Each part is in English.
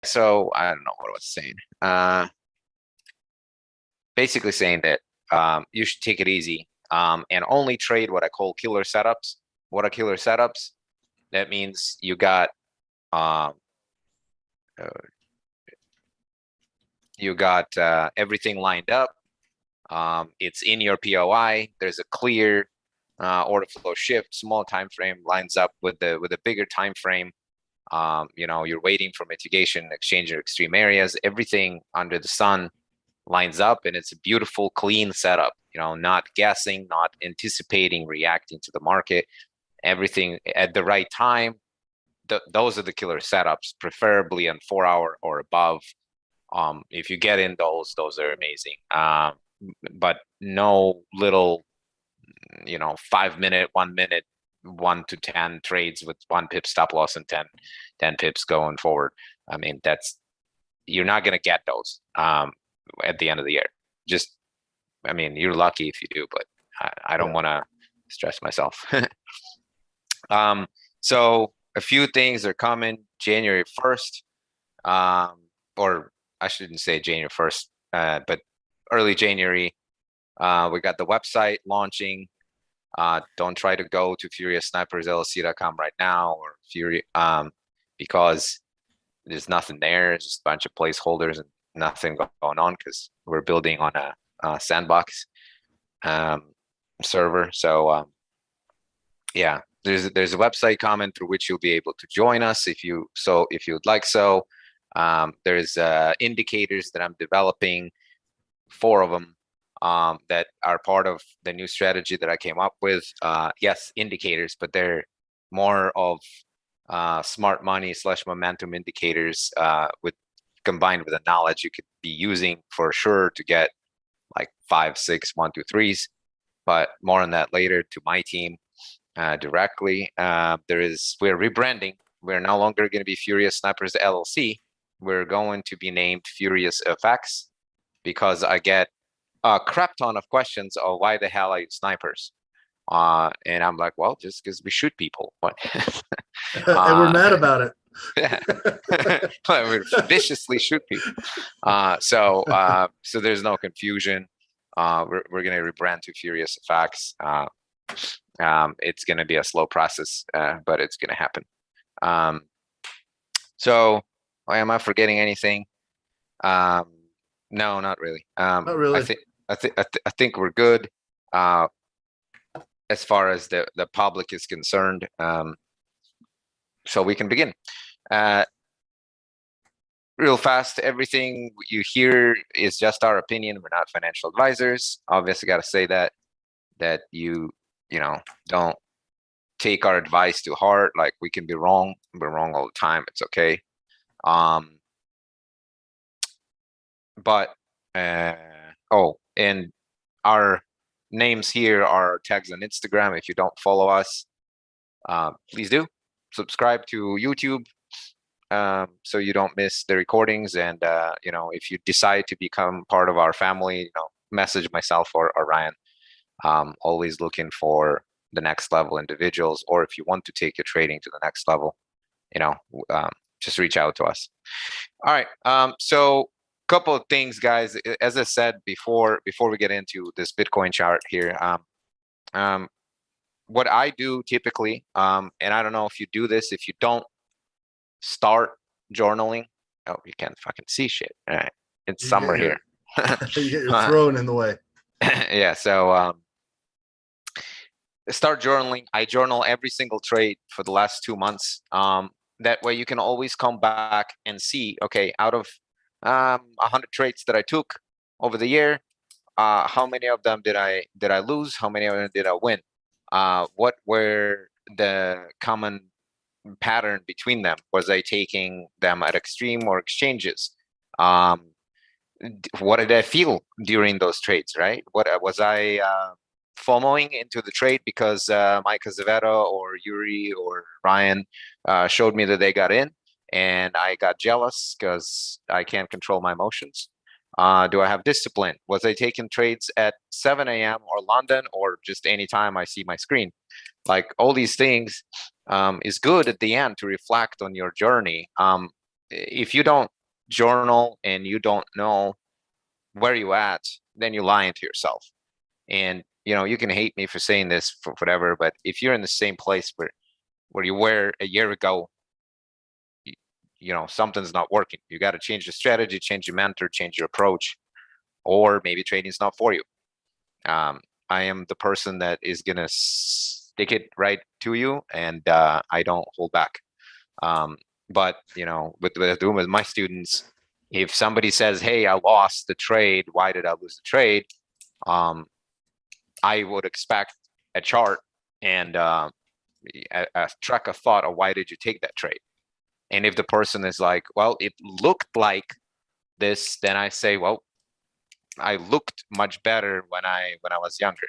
so I don't know what I was saying. Basically saying that you should take it easy and only trade what I call killer setups. What are killer setups? That means you got uh, everything lined up. It's in your POI. There's a clear order flow shift, small time frame lines up with a bigger time frame. You're waiting for mitigation, exchange or extreme areas. Everything under the sun lines up, and it's a beautiful, clean setup. Not guessing, not anticipating, reacting to the market. Everything at the right time. Those are the killer setups, preferably on 4 hour or above. If you get in those are amazing. But no little, 5 minute, 1 minute, 1 to 10 trades with 1 pip stop loss and 10 pips going forward. I mean, you're not going to get those at the end of the year. You're lucky if you do, but I don't want to stress myself. So a few things are coming January 1st, or I shouldn't say January 1st, but early January. We got the website launching. Don't try to go to furioussnipersllc.com right now or because there's nothing there. It's just a bunch of placeholders and nothing going on because we're building on a sandbox server. So yeah, there's a website comment through which you'll be able to join us if you'd like. So there's indicators that I'm developing, 4 of them. That are part of the new strategy that I came up with. Yes, indicators, but they're more of smart money / momentum indicators combined with the knowledge you could be using for sure to get like 5, 6, 1, 2, 3s. But more on that later to my team directly. We're rebranding. We're no longer going to be Furious Snipers LLC. We're going to be named Furious FX because I get a crap ton of questions of why the hell are you snipers? And I'm like, well, just because we shoot people. And we're mad about it. We viciously shoot people. So there's no confusion. We're going to rebrand to Furious FX. It's going to be a slow process, but it's going to happen. So am I forgetting anything? No, not really. Not really. I think we're good as far as the public is concerned. So we can begin. Real fast, everything you hear is just our opinion. We're not financial advisors. Obviously, got to say that you don't take our advice to heart. Like, we can be wrong. We're wrong all the time. It's okay. But and our names here are tags on Instagram. If you don't follow us, please do. Subscribe to YouTube so you don't miss the recordings. And if you decide to become part of our family, message myself or Ryan. Always looking for the next level individuals, or if you want to take your trading to the next level, just reach out to us. All right. So couple of things, guys. As I said before we get into this Bitcoin chart here, what I do typically, and I don't know if you do this, if you don't start journaling. Oh, you can't fucking see shit. All right. It's summer here. You get your throne in the way. Yeah. So start journaling. I journal every single trade for the last 2 months. That way you can always come back and see, okay, out of 100 trades that I took over the year, how many of them did I lose? How many of them did I win? What were the common pattern between them? Was I taking them at extreme or exchanges? What did I feel during those trades, right? What was I FOMOing into the trade because Mike Azevedo or Yuri or Ryan showed me that they got in, and I got jealous because I can't control my emotions? Do I have discipline? Was I taking trades at 7 a.m. or London, or just any time I see my screen? Like, all these things is good at the end to reflect on your journey. If you don't journal and you don't know where you at, then you're lying to yourself. And you can hate me for saying this for whatever, but if you're in the same place where you were a year ago, something's not working. You got to change the strategy, change your mentor, change your approach, or maybe trading's not for you. I am the person that is gonna stick it right to you, and I don't hold back. But with my students, if somebody says, "Hey, I lost the trade. Why did I lose the trade?" I would expect a chart and a track of thought of why did you take that trade. And if the person is like, "Well, it looked like this," then I say, "Well, I looked much better when I was younger."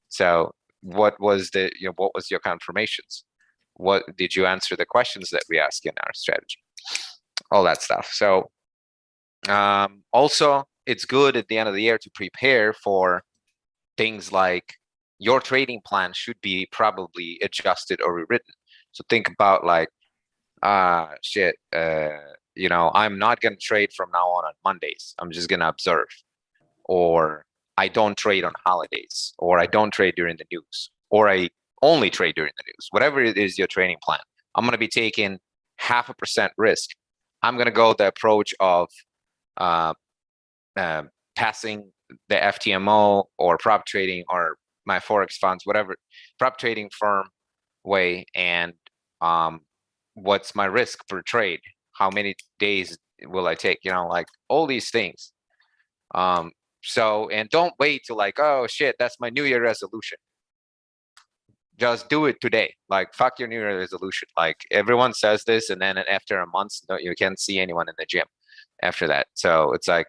So what was your confirmations? What did you answer the questions that we ask in our strategy? All that stuff. So also, it's good at the end of the year to prepare for things like your trading plan should be probably adjusted or rewritten. So think about like, shit, I'm not going to trade from now on Mondays. I'm just going to observe. Or I don't trade on holidays, or I don't trade during the news, or I only trade during the news. Whatever it is your trading plan, I'm going to be taking 0.5% risk. I'm going to go the approach of passing the FTMO or prop trading or my Forex funds, whatever prop trading firm way. And what's my risk per trade? How many days will I take? Like all these things. So, and don't wait till like, oh shit, that's my New Year resolution. Just do it today. Like, fuck your New Year resolution. Like everyone says this, and then after a month, no, you can't see anyone in the gym after that. So it's like,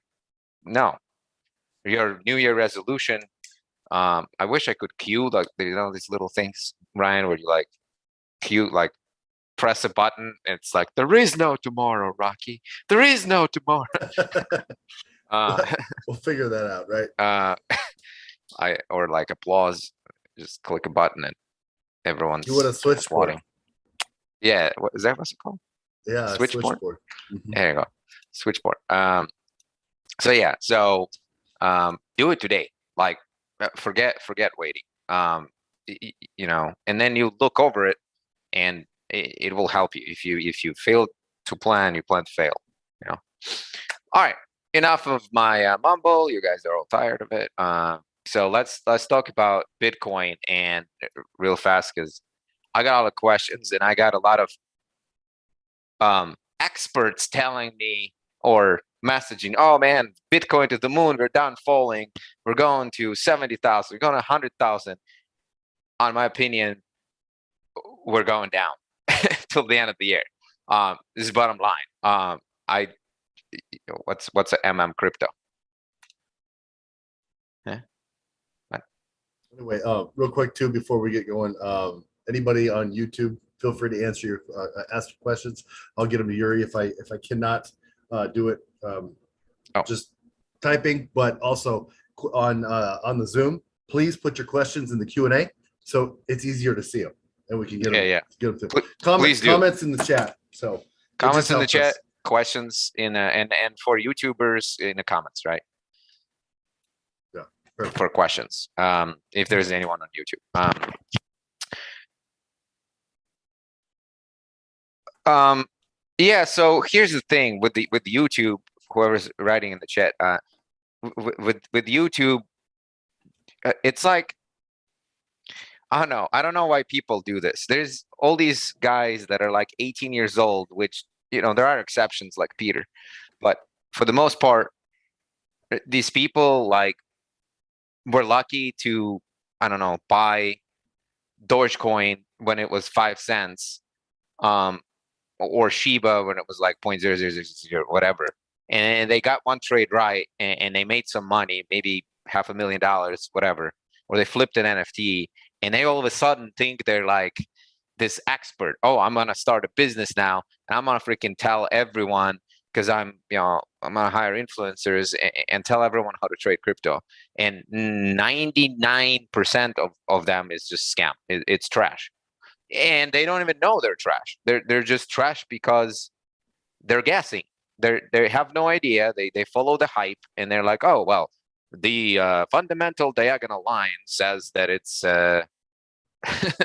no, your New Year resolution. I wish I could cue like these little things, Ryan, where you like cue like press a button. It's like there is no tomorrow, Rocky. There is no tomorrow. We'll figure that out, right? Or like applause. Just click a button and everyone's You want a switchboard? applauding. Yeah, what is that? What's it called? Yeah, Switchboard. Mm-hmm. There you go, switchboard. So yeah, do it today. Like, forget waiting. And then you look over it, and it will help you. If you fail to plan, you plan to fail. All right. Enough of my mumble. You guys are all tired of it. So let's talk about Bitcoin and real fast, because I got all the questions and I got a lot of experts telling me or messaging, oh man, Bitcoin to the moon, we're done falling, we're going to 70,000, we're going to 100,000. On my opinion, we're going down till the end of the year. This is bottom line. What's a crypto? Yeah. Anyway, real quick too, before we get going, anybody on YouTube, feel free to answer your ask questions. I'll get them to Yuri if I cannot do it. Just typing, but also on the Zoom, please put your questions in the Q&A so it's easier to see them and we can get them. Yeah. Get them through. Comments in the chat. So comments in the chat, questions in and for YouTubers in the comments, right? Yeah. Perfect. For questions, if there's anyone on YouTube. Yeah, so here's the thing with YouTube, whoever's writing in the chat, with YouTube, it's like, I don't know why people do this. There's all these guys that are like 18 years old, which, there are exceptions like Peter, but for the most part, these people like were lucky to, I don't know, buy Dogecoin when it was 5 cents, or Shiba when it was like 0.0000 whatever. And they got one trade right, and they made some money, maybe $500,000, whatever, or they flipped an NFT, and they all of a sudden think they're like this expert. Oh, I'm gonna start a business now, and I'm gonna freaking tell everyone, because I'm gonna hire influencers and tell everyone how to trade crypto. And 99% of them is just scam. It's trash. And they don't even know they're trash. They're just trash because they're guessing. they have no idea. They follow the hype, and they're like, oh well, the fundamental diagonal line says that it's that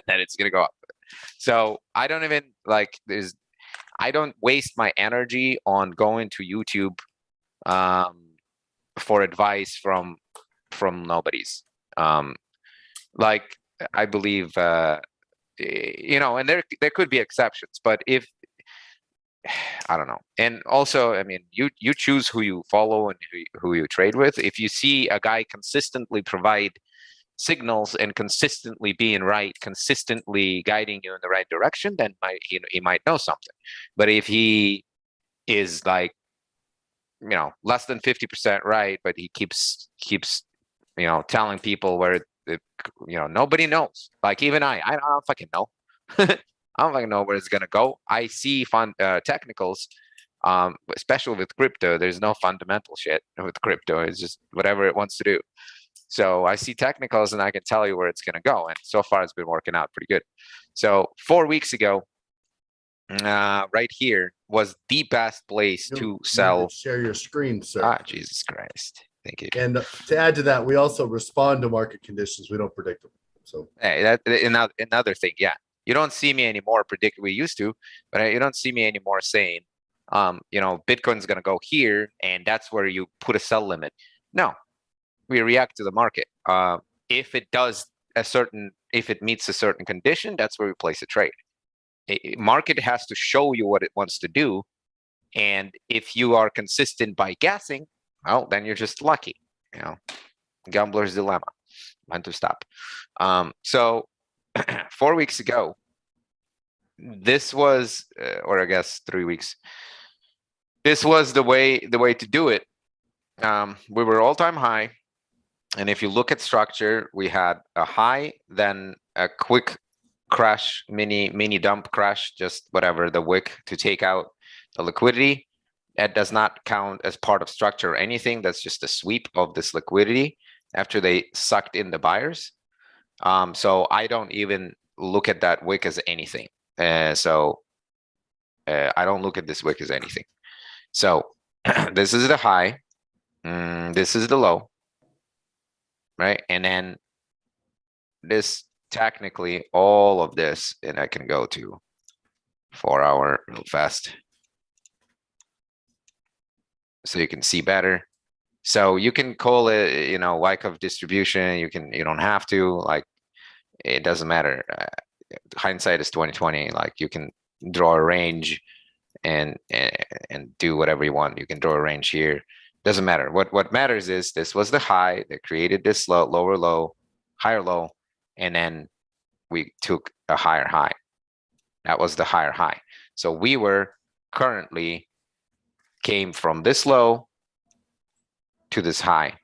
it's gonna go up. So I don't even like I don't waste my energy on going to YouTube for advice from nobodies. Like I believe and there could be exceptions, but if I don't know. And also, I mean, you choose who you follow and who you trade with. If you see a guy consistently provide signals and consistently being right, consistently guiding you in the right direction, then he might know something. But if he is like, less than 50% right, but he keeps telling people where nobody knows. Like even I don't fucking know. I don't fucking know where it's gonna go. I see technicals, especially with crypto. There's no fundamental shit with crypto. It's just whatever it wants to do. So I see technicals and I can tell you where it's gonna go. And so far it's been working out pretty good. So 4 weeks ago, right here was the best place to sell. Share your screen, sir. Ah, Jesus Christ. Thank you. And to add to that, we also respond to market conditions. We don't predict them. So hey, that another thing. Yeah. You don't see me anymore predict we used to, but you don't see me anymore saying, Bitcoin's going to go here and that's where you put a sell limit. No, we react to the market. If it meets a certain condition, that's where we place a trade. Market has to show you what it wants to do. And if you are consistent by guessing, well, then you're just lucky, gambler's dilemma, when to stop. So 4 weeks ago, this was, or I guess 3 weeks, this was the way to do it. We were all-time high. And if you look at structure, we had a high, then a quick crash, mini dump crash, just whatever, the wick to take out the liquidity. That does not count as part of structure or anything. That's just a sweep of this liquidity after they sucked in the buyers. So I don't even look at that wick as anything. So I don't look at this wick as anything. So this is the high. This is the low. Right? And then this technically all of this, and I can go to 4 hour real fast so you can see better. So you can call it, Wyckoff distribution. You don't have to, like, it doesn't matter. Hindsight is 2020. Like you can draw a range and do whatever you want. You can draw a range here. Doesn't matter. What matters is this was the high that created this lower low, higher low, and then we took a higher high. That was the higher high. So we were currently came from this low to this high,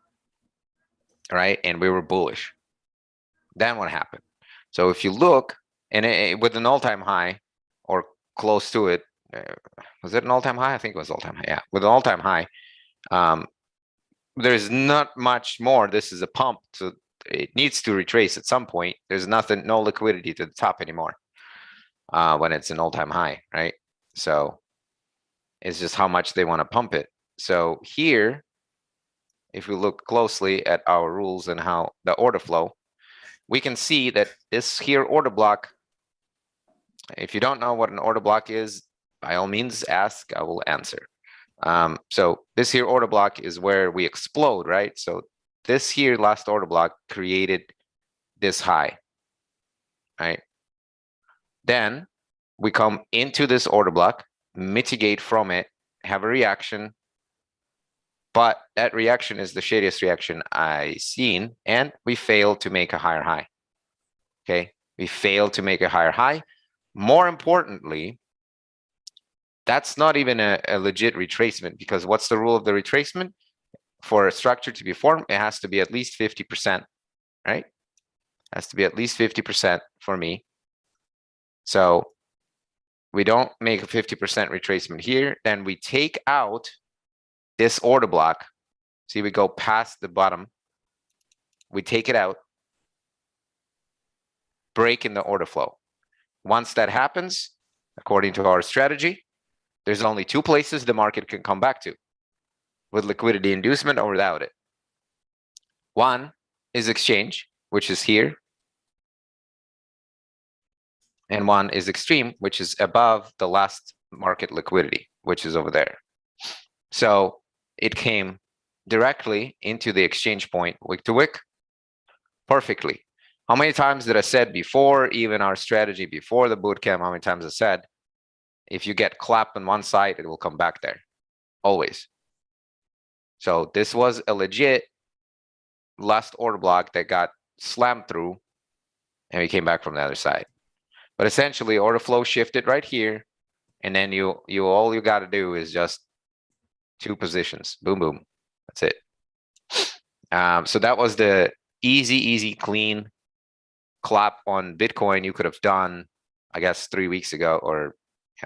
right? And we were bullish. Then what happened? So if you look, and with an all-time high or close to it, was it an all-time high? I think it was all-time high. Yeah, with an all-time high, there's not much more. This is a pump, so it needs to retrace at some point. There's no liquidity to the top anymore when it's an all-time high, right? So it's just how much they want to pump it. So here, if we look closely at our rules and how the order flow, we can see that this here order block, if you don't know what an order block is, by all means ask, I will answer. So this here order block is where we explode, right? So this here last order block created this high, right? Then we come into this order block, mitigate from it, have a reaction, but that reaction is the shadiest reaction I seen, and we fail to make a higher high. Okay, we fail to make a higher high. More importantly, that's not even a legit retracement, because what's the rule of the retracement? For a structure to be formed, it has to be at least 50%, right? It has to be at least 50% for me. So we don't make a 50% retracement here, then we take out this order block. See, we go past the bottom, we take it out, break in the order flow. Once that happens, according to our strategy, There's only two places the market can come back to, with liquidity inducement or without it. One is exchange, which is here. And one is extreme, which is above the last market liquidity, which is over there. So it came directly into the exchange point, wick to wick, perfectly. How many times did I said before, even our strategy before the bootcamp, how many times I said, if you get clapped on one side, it will come back there, always. So this was a legit last order block that got slammed through, and we came back from the other side. But essentially, order flow shifted right here, and then you all you got to do is just two positions, boom, boom. That's it. So that was the easy, clean clap on Bitcoin you could have done, I guess, 3 weeks ago, or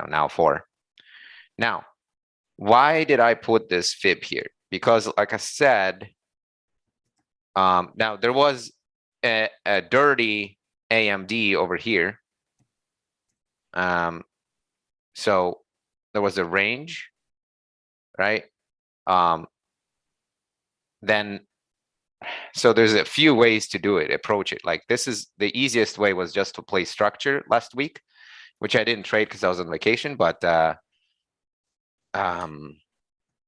now 4. Now, why did I put this fib here? Because, like I said, now there was a dirty AMD over here. So there was a range, right? Then, so there's a few ways to do it, approach it. Like this is the easiest way was just to play structure last week, which I didn't trade because I was on vacation, but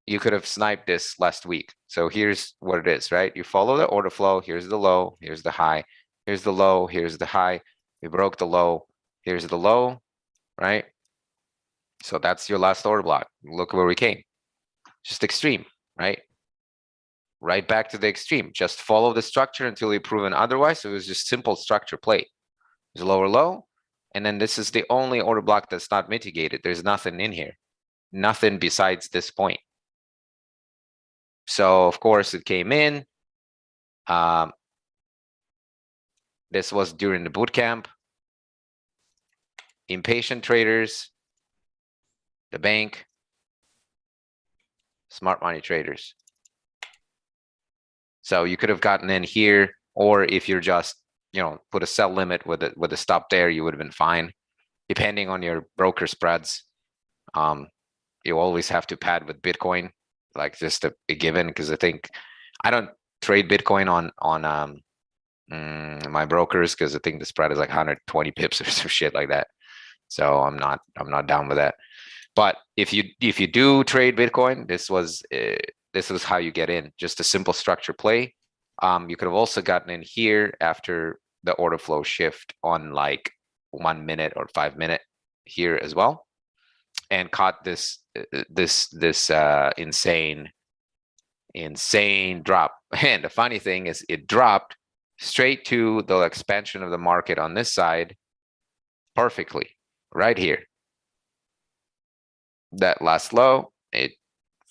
you could have sniped this last week. So here's what it is, right? You follow the order flow. Here's the low, here's the high, here's the low, here's the high. We broke the low, here's the low, right? So that's your last order block. Look where we came. Just extreme, right? Right back to the extreme. Just follow the structure until you're proven otherwise. So it was just simple structure play. There's lower low. And then this is the only order block that's not mitigated. There's nothing in here. Nothing besides this point. So of course it came in. This was during the boot camp. Impatient traders, the bank, smart money traders. So you could have gotten in here, or if you're just, put a sell limit with a stop there, you would have been fine. Depending on your broker spreads, you always have to pad with Bitcoin, like just a given, because I think I don't trade Bitcoin on my brokers because I think the spread is like 120 pips or some shit like that. So I'm not down with that. But if you do trade Bitcoin, this was how you get in. Just a simple structure play. You could have also gotten in here after the order flow shift on like 1 minute or 5 minute here as well, and caught this insane drop. And the funny thing is, it dropped straight to the expansion of the market on this side perfectly right here. That last low, it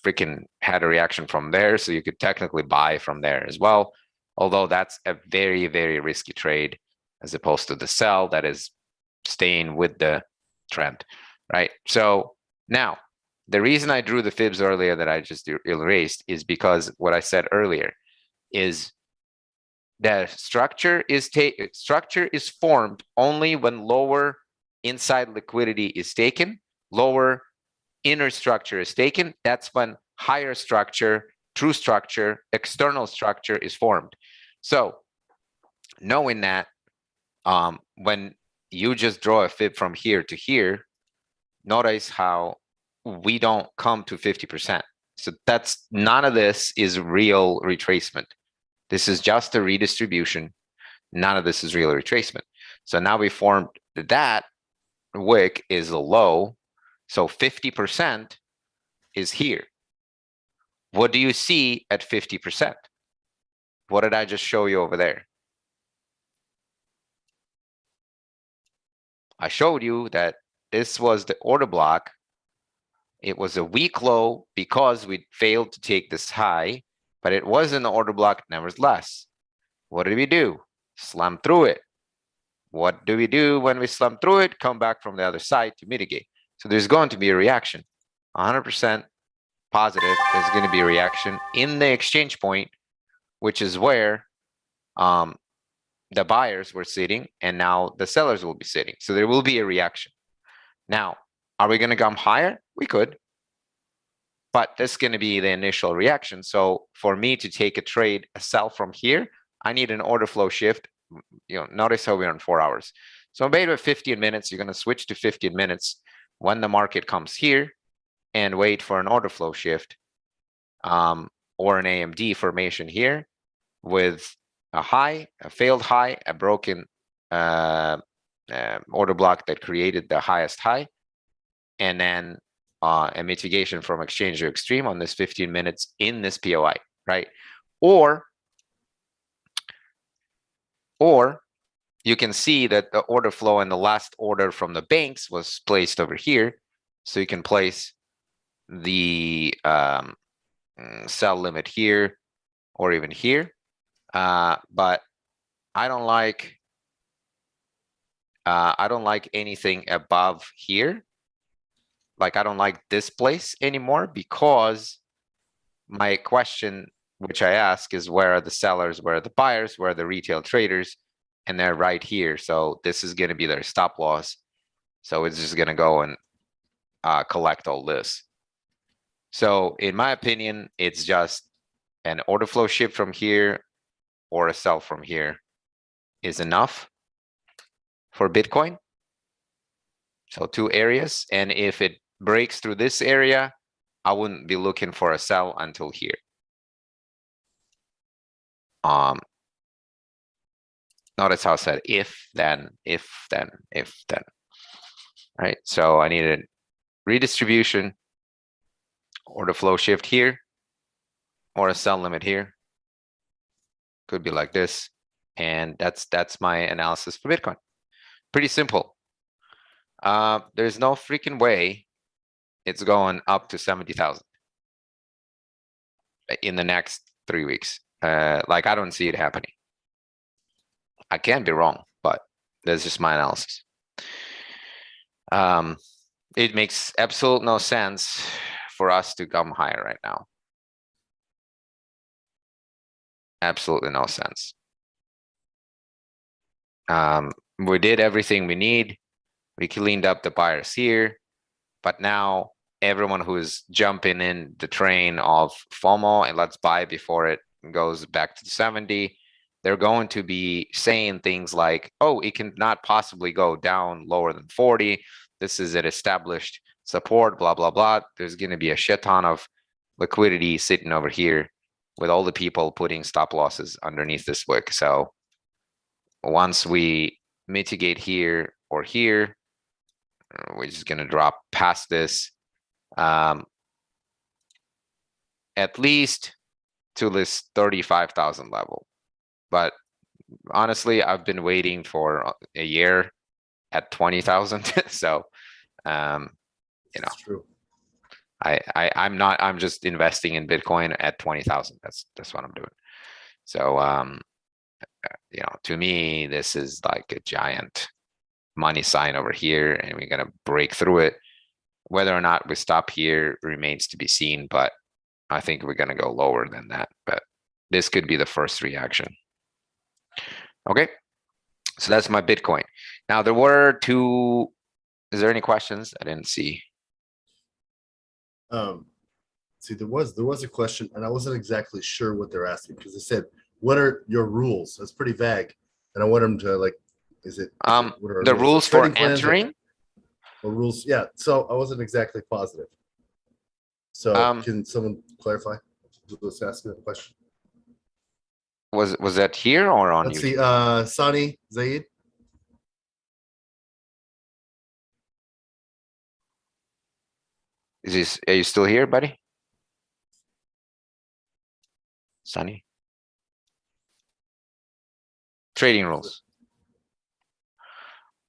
freaking had a reaction from there, so you could technically buy from there as well, although that's a very, very risky trade as opposed to the sell that is staying with the trend, right? So now the reason I drew the fibs earlier that I just erased is because what I said earlier is the structure is formed only when lower inside liquidity is taken, lower inner structure is taken. That's when higher structure, true structure, external structure is formed. So knowing that, when you just draw a fib from here to here, notice how we don't come to 50%. So that's none of this is real retracement. This is just a redistribution. None of this is real retracement. So now we formed that wick is a low. So 50% is here. What do you see at 50%? What did I just show you over there? I showed you that this was the order block. It was a weak low because we failed to take this high, but it was an order block nevertheless. What did we do? Slam through it. What do we do when we slam through it? Come back from the other side to mitigate. So there's going to be a reaction. 100% positive, there's going to be a reaction in the exchange point, which is where the buyers were sitting, and now the sellers will be sitting. So there will be a reaction. Now, Are we going to come higher? We could. But that's going to be the initial reaction. So for me to take a trade, a sell from here, I need an order flow shift. Notice how we're on 4 hours. So maybe 15 minutes, you're going to switch to 15 minutes when the market comes here and wait for an order flow shift or an AMD formation here with a high, a failed high, a broken order block that created the highest high, and then a mitigation from exchange to extreme on this 15 minutes in this POI, right? Or you can see that the order flow and the last order from the banks was placed over here. So you can place the sell limit here or even here. But I don't like anything above here. Like I don't like this place anymore because my question, which I ask, is where are the sellers, where are the buyers, where are the retail traders? And they're right here. So this is going to be their stop loss. So it's just going to go and collect all this. So in my opinion, it's just an order flow shift from here or a sell from here is enough for Bitcoin. So 2 areas. And if it breaks through this area, I wouldn't be looking for a sell until here. Notice how I said if, then, if, then, if, then. Right. So I need a redistribution, order flow shift here, or a sell limit here. Could be like this. And that's my analysis for Bitcoin. Pretty simple. There's no freaking way it's going up to 70,000 in the next 3 weeks. Like I don't see it happening. I can be wrong, but that's just my analysis. It makes absolute no sense for us to come higher right now. Absolutely no sense. We did everything we need. We cleaned up the buyers here, but now everyone who is jumping in the train of FOMO and let's buy before it goes back to 70, they're going to be saying things like, oh, it cannot possibly go down lower than 40. This is an established support, blah, blah, blah. There's going to be a shit ton of liquidity sitting over here with all the people putting stop losses underneath this wick. So once we mitigate here or here, we're just going to drop past this at least to this 35,000 level. But honestly, I've been waiting for a year at 20,000. So, That's true. I'm just investing in Bitcoin at 20,000. That's what I'm doing. So, to me, this is like a giant money sign over here, and we're gonna break through it. Whether or not we stop here remains to be seen, but I think we're gonna go lower than that. But this could be the first reaction. Okay, so that's my Bitcoin. Now there were 2. Is there any questions? I didn't see. See, there was a question, and I wasn't exactly sure what they're asking because they said, "What are your rules?" That's pretty vague, and I want them to like, is it what are the rules for entering or rules? Yeah, so I wasn't exactly positive. So can someone clarify? Let's ask a question. Was that here or on Let's YouTube? see, Sani Zaid. Are you still here, buddy? Sunny? Trading rules.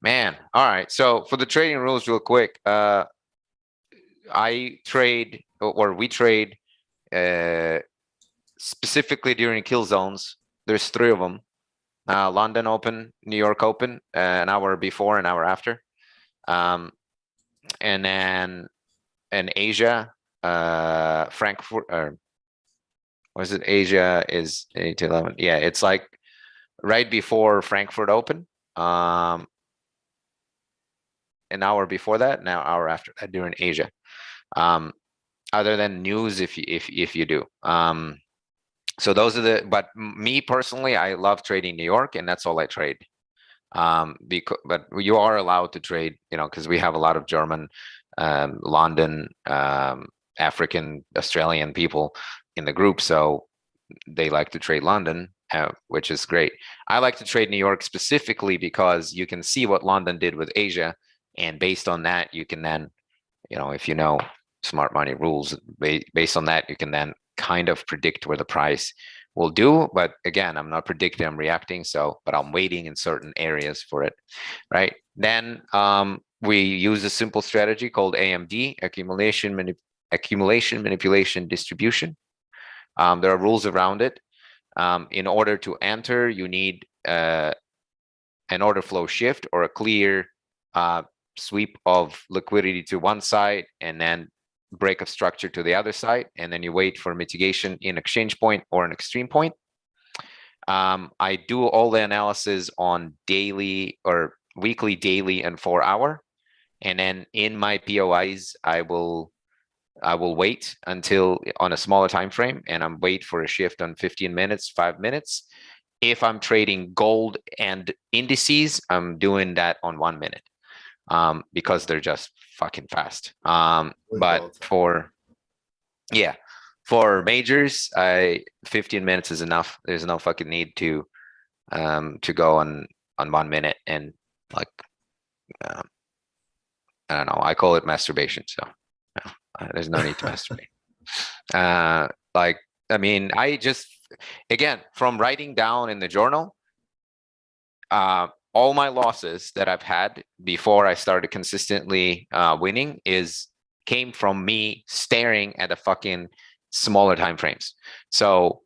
Man, all right. So for the trading rules real quick, I trade or we trade specifically during kill zones. There's 3 of them. London Open, New York Open, an hour before, an hour after. And then in Asia, Frankfurt, or was it Asia is 8 to 11? Yeah, it's like right before Frankfurt Open. an hour before that, and an hour after that during Asia. Other than news, if you do. So those are the. But me personally, I love trading New York, and that's all I trade. Because but you are allowed to trade, because we have a lot of German, London, African, Australian people in the group, so they like to trade London, which is great. I like to trade New York specifically because you can see what London did with Asia, and based on that, you can then, if you know smart money rules, based on that, you can then kind of predict where the price will do. But again, I'm not predicting, I'm reacting. But I'm waiting in certain areas for it, right? Then we use a simple strategy called AMD, accumulation, manipulation, distribution. There are rules around it. In order to enter, you need an order flow shift or a clear sweep of liquidity to one side, and then break of structure to the other side, and then you wait for mitigation in exchange point or an extreme point. I do all the analysis on daily or weekly, daily, and 4 hour, and then in my POIs, I will wait until on a smaller time frame, and I'm wait for a shift on 15 minutes, 5 minutes. If I'm trading gold and indices, I'm doing that on 1 minute, because they're just fucking fast. But for majors, 15 minutes is enough. There's no fucking need to go on 1 minute, and like I don't know. I call it masturbation. So there's no need to masturbate. I just, again, from writing down in the journal, all my losses that I've had before I started consistently winning came from me staring at the fucking smaller time frames. So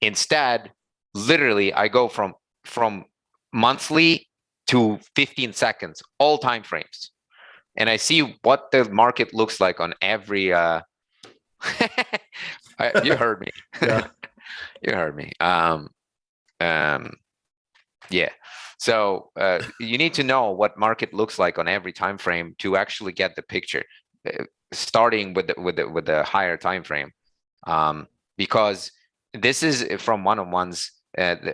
instead, literally, I go from monthly to 15 seconds, all time frames, and I see what the market looks like on every. You heard me. Yeah. You heard me. Yeah. So you need to know what market looks like on every time frame to actually get the picture, starting with the higher time frame, because this is from one-on-ones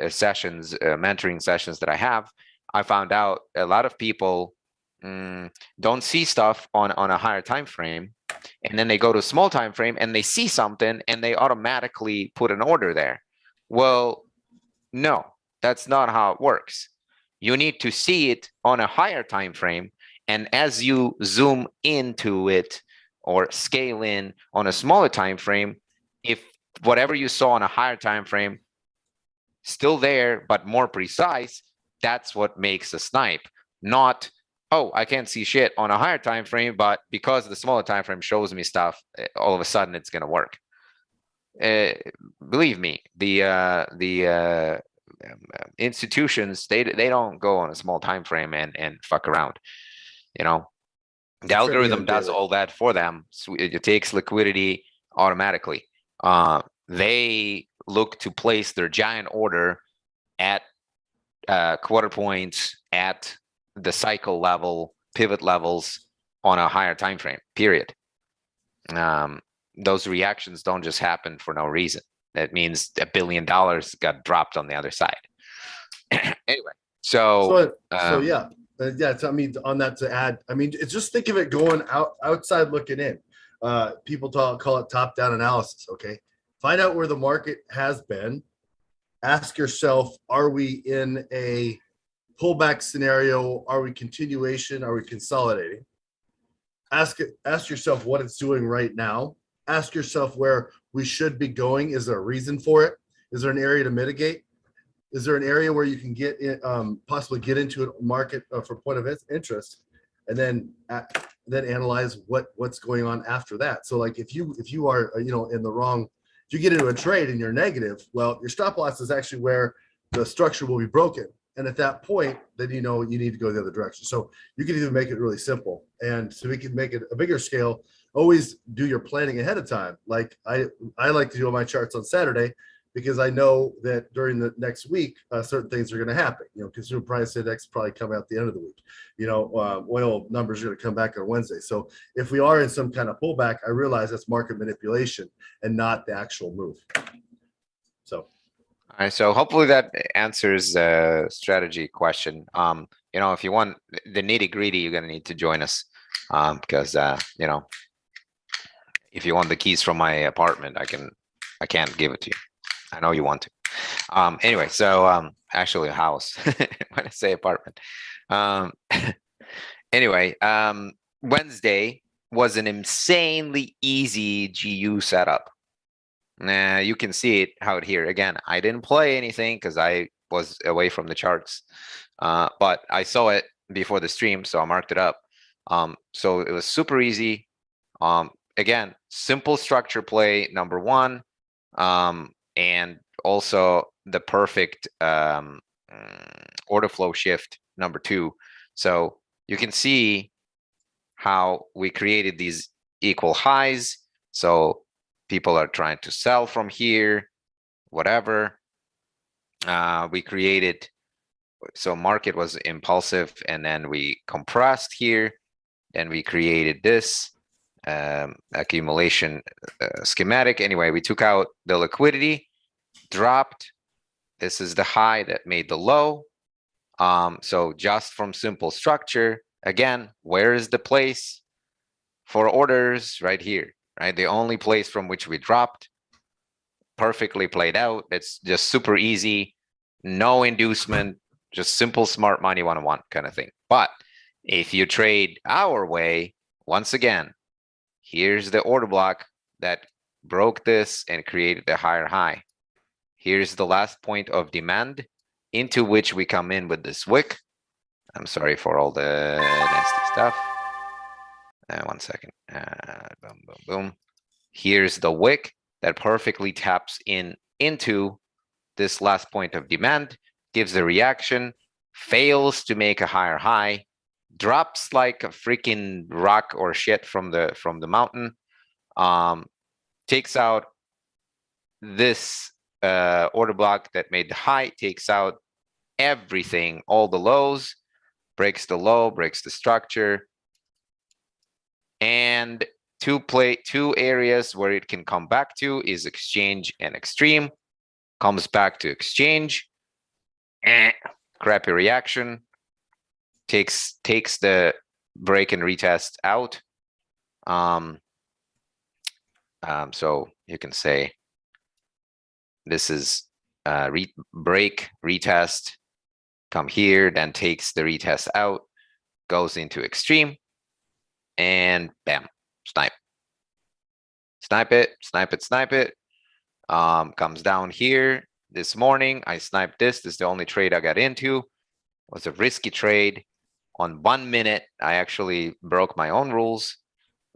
sessions, mentoring sessions that I have. I found out a lot of people don't see stuff on a higher time frame, and then they go to a small time frame and they see something and they automatically put an order there. Well, no, that's not how it works. You need to see it on a higher time frame, and as you zoom into it or scale in on a smaller time frame, if whatever you saw on a higher time frame still there but more precise, that's what makes a snipe. Not, oh, I can't see shit on a higher time frame, but because the smaller time frame shows me stuff, all of a sudden it's going to work. Believe me, the institutions, they don't go on a small time frame and fuck around. The algorithm does all that for them. So it takes liquidity automatically. They look to place their giant order at quarter points, at the cycle level, pivot levels on a higher time frame, period. Those reactions don't just happen for no reason. That means $1 billion got dropped on the other side. Anyway, so yeah. So, I mean, on that to add, I mean, it's just think of it going outside looking in. People call it top-down analysis. Okay, find out where the market has been. Ask yourself, are we in a pullback scenario? Are we continuation? Are we consolidating? Ask yourself what it's doing right now. Ask yourself where we should be going. Is there a reason for it? Is there an area to mitigate? Is there an area where you can get in, possibly get into a market for point of interest, and then analyze what's going on after that? So like if you are in the wrong, if you get into a trade and you're negative, well, your stop loss is actually where the structure will be broken, and at that point, then you need to go the other direction. So you can even make it really simple, and so we can make it a bigger scale. Always do your planning ahead of time. Like I like to do on my charts on Saturday, because I know that during the next week, certain things are going to happen. Consumer price index probably come out at the end of the week. Oil numbers are going to come back on Wednesday. So if we are in some kind of pullback, I realize that's market manipulation and not the actual move. So. All right, so hopefully that answers the strategy question. If you want the nitty gritty, you're gonna need to join us, because if you want the keys from my apartment, I can't give it to you. I know you want to. Anyway, so actually a house when I say apartment. Anyway, Wednesday was an insanely easy GU setup. You can see it out here. Again, I didn't play anything because I was away from the charts, but I saw it before the stream, so I marked it up. So it was super easy. Again, simple structure play, number one, and also the perfect order flow shift, number two. So you can see how we created these equal highs. So people are trying to sell from here, whatever. We created, so market was impulsive, and then we compressed here. Then we created this accumulation schematic. Anyway, we took out the liquidity, dropped. This is the high that made the low. So just from simple structure, again, where is the place for orders? Right here, right? The only place from which we dropped, perfectly played out. It's just super easy, no inducement, just simple smart money 101 kind of thing. But if you trade our way, once again, here's the order block that broke this and created a higher high. Here's the last point of demand into which we come in with this wick. I'm sorry for all the nasty stuff. 1 second. Boom, boom, boom. Here's the wick that perfectly taps into this last point of demand, gives a reaction, fails to make a higher high, drops like a freaking rock or shit from the mountain, takes out this order block that made the high, takes out everything, all the lows, breaks the low, breaks the structure, and two areas where it can come back to is exchange and extreme. Comes back to exchange, crappy reaction, takes the break and retest out. So you can say this is break, retest, come here, then takes the retest out, goes into extreme, and bam, snipe. Snipe it, snipe it, snipe it. Comes down here. This morning, I sniped this. This is the only trade I got into. It was a risky trade. On 1 minute, I actually broke my own rules,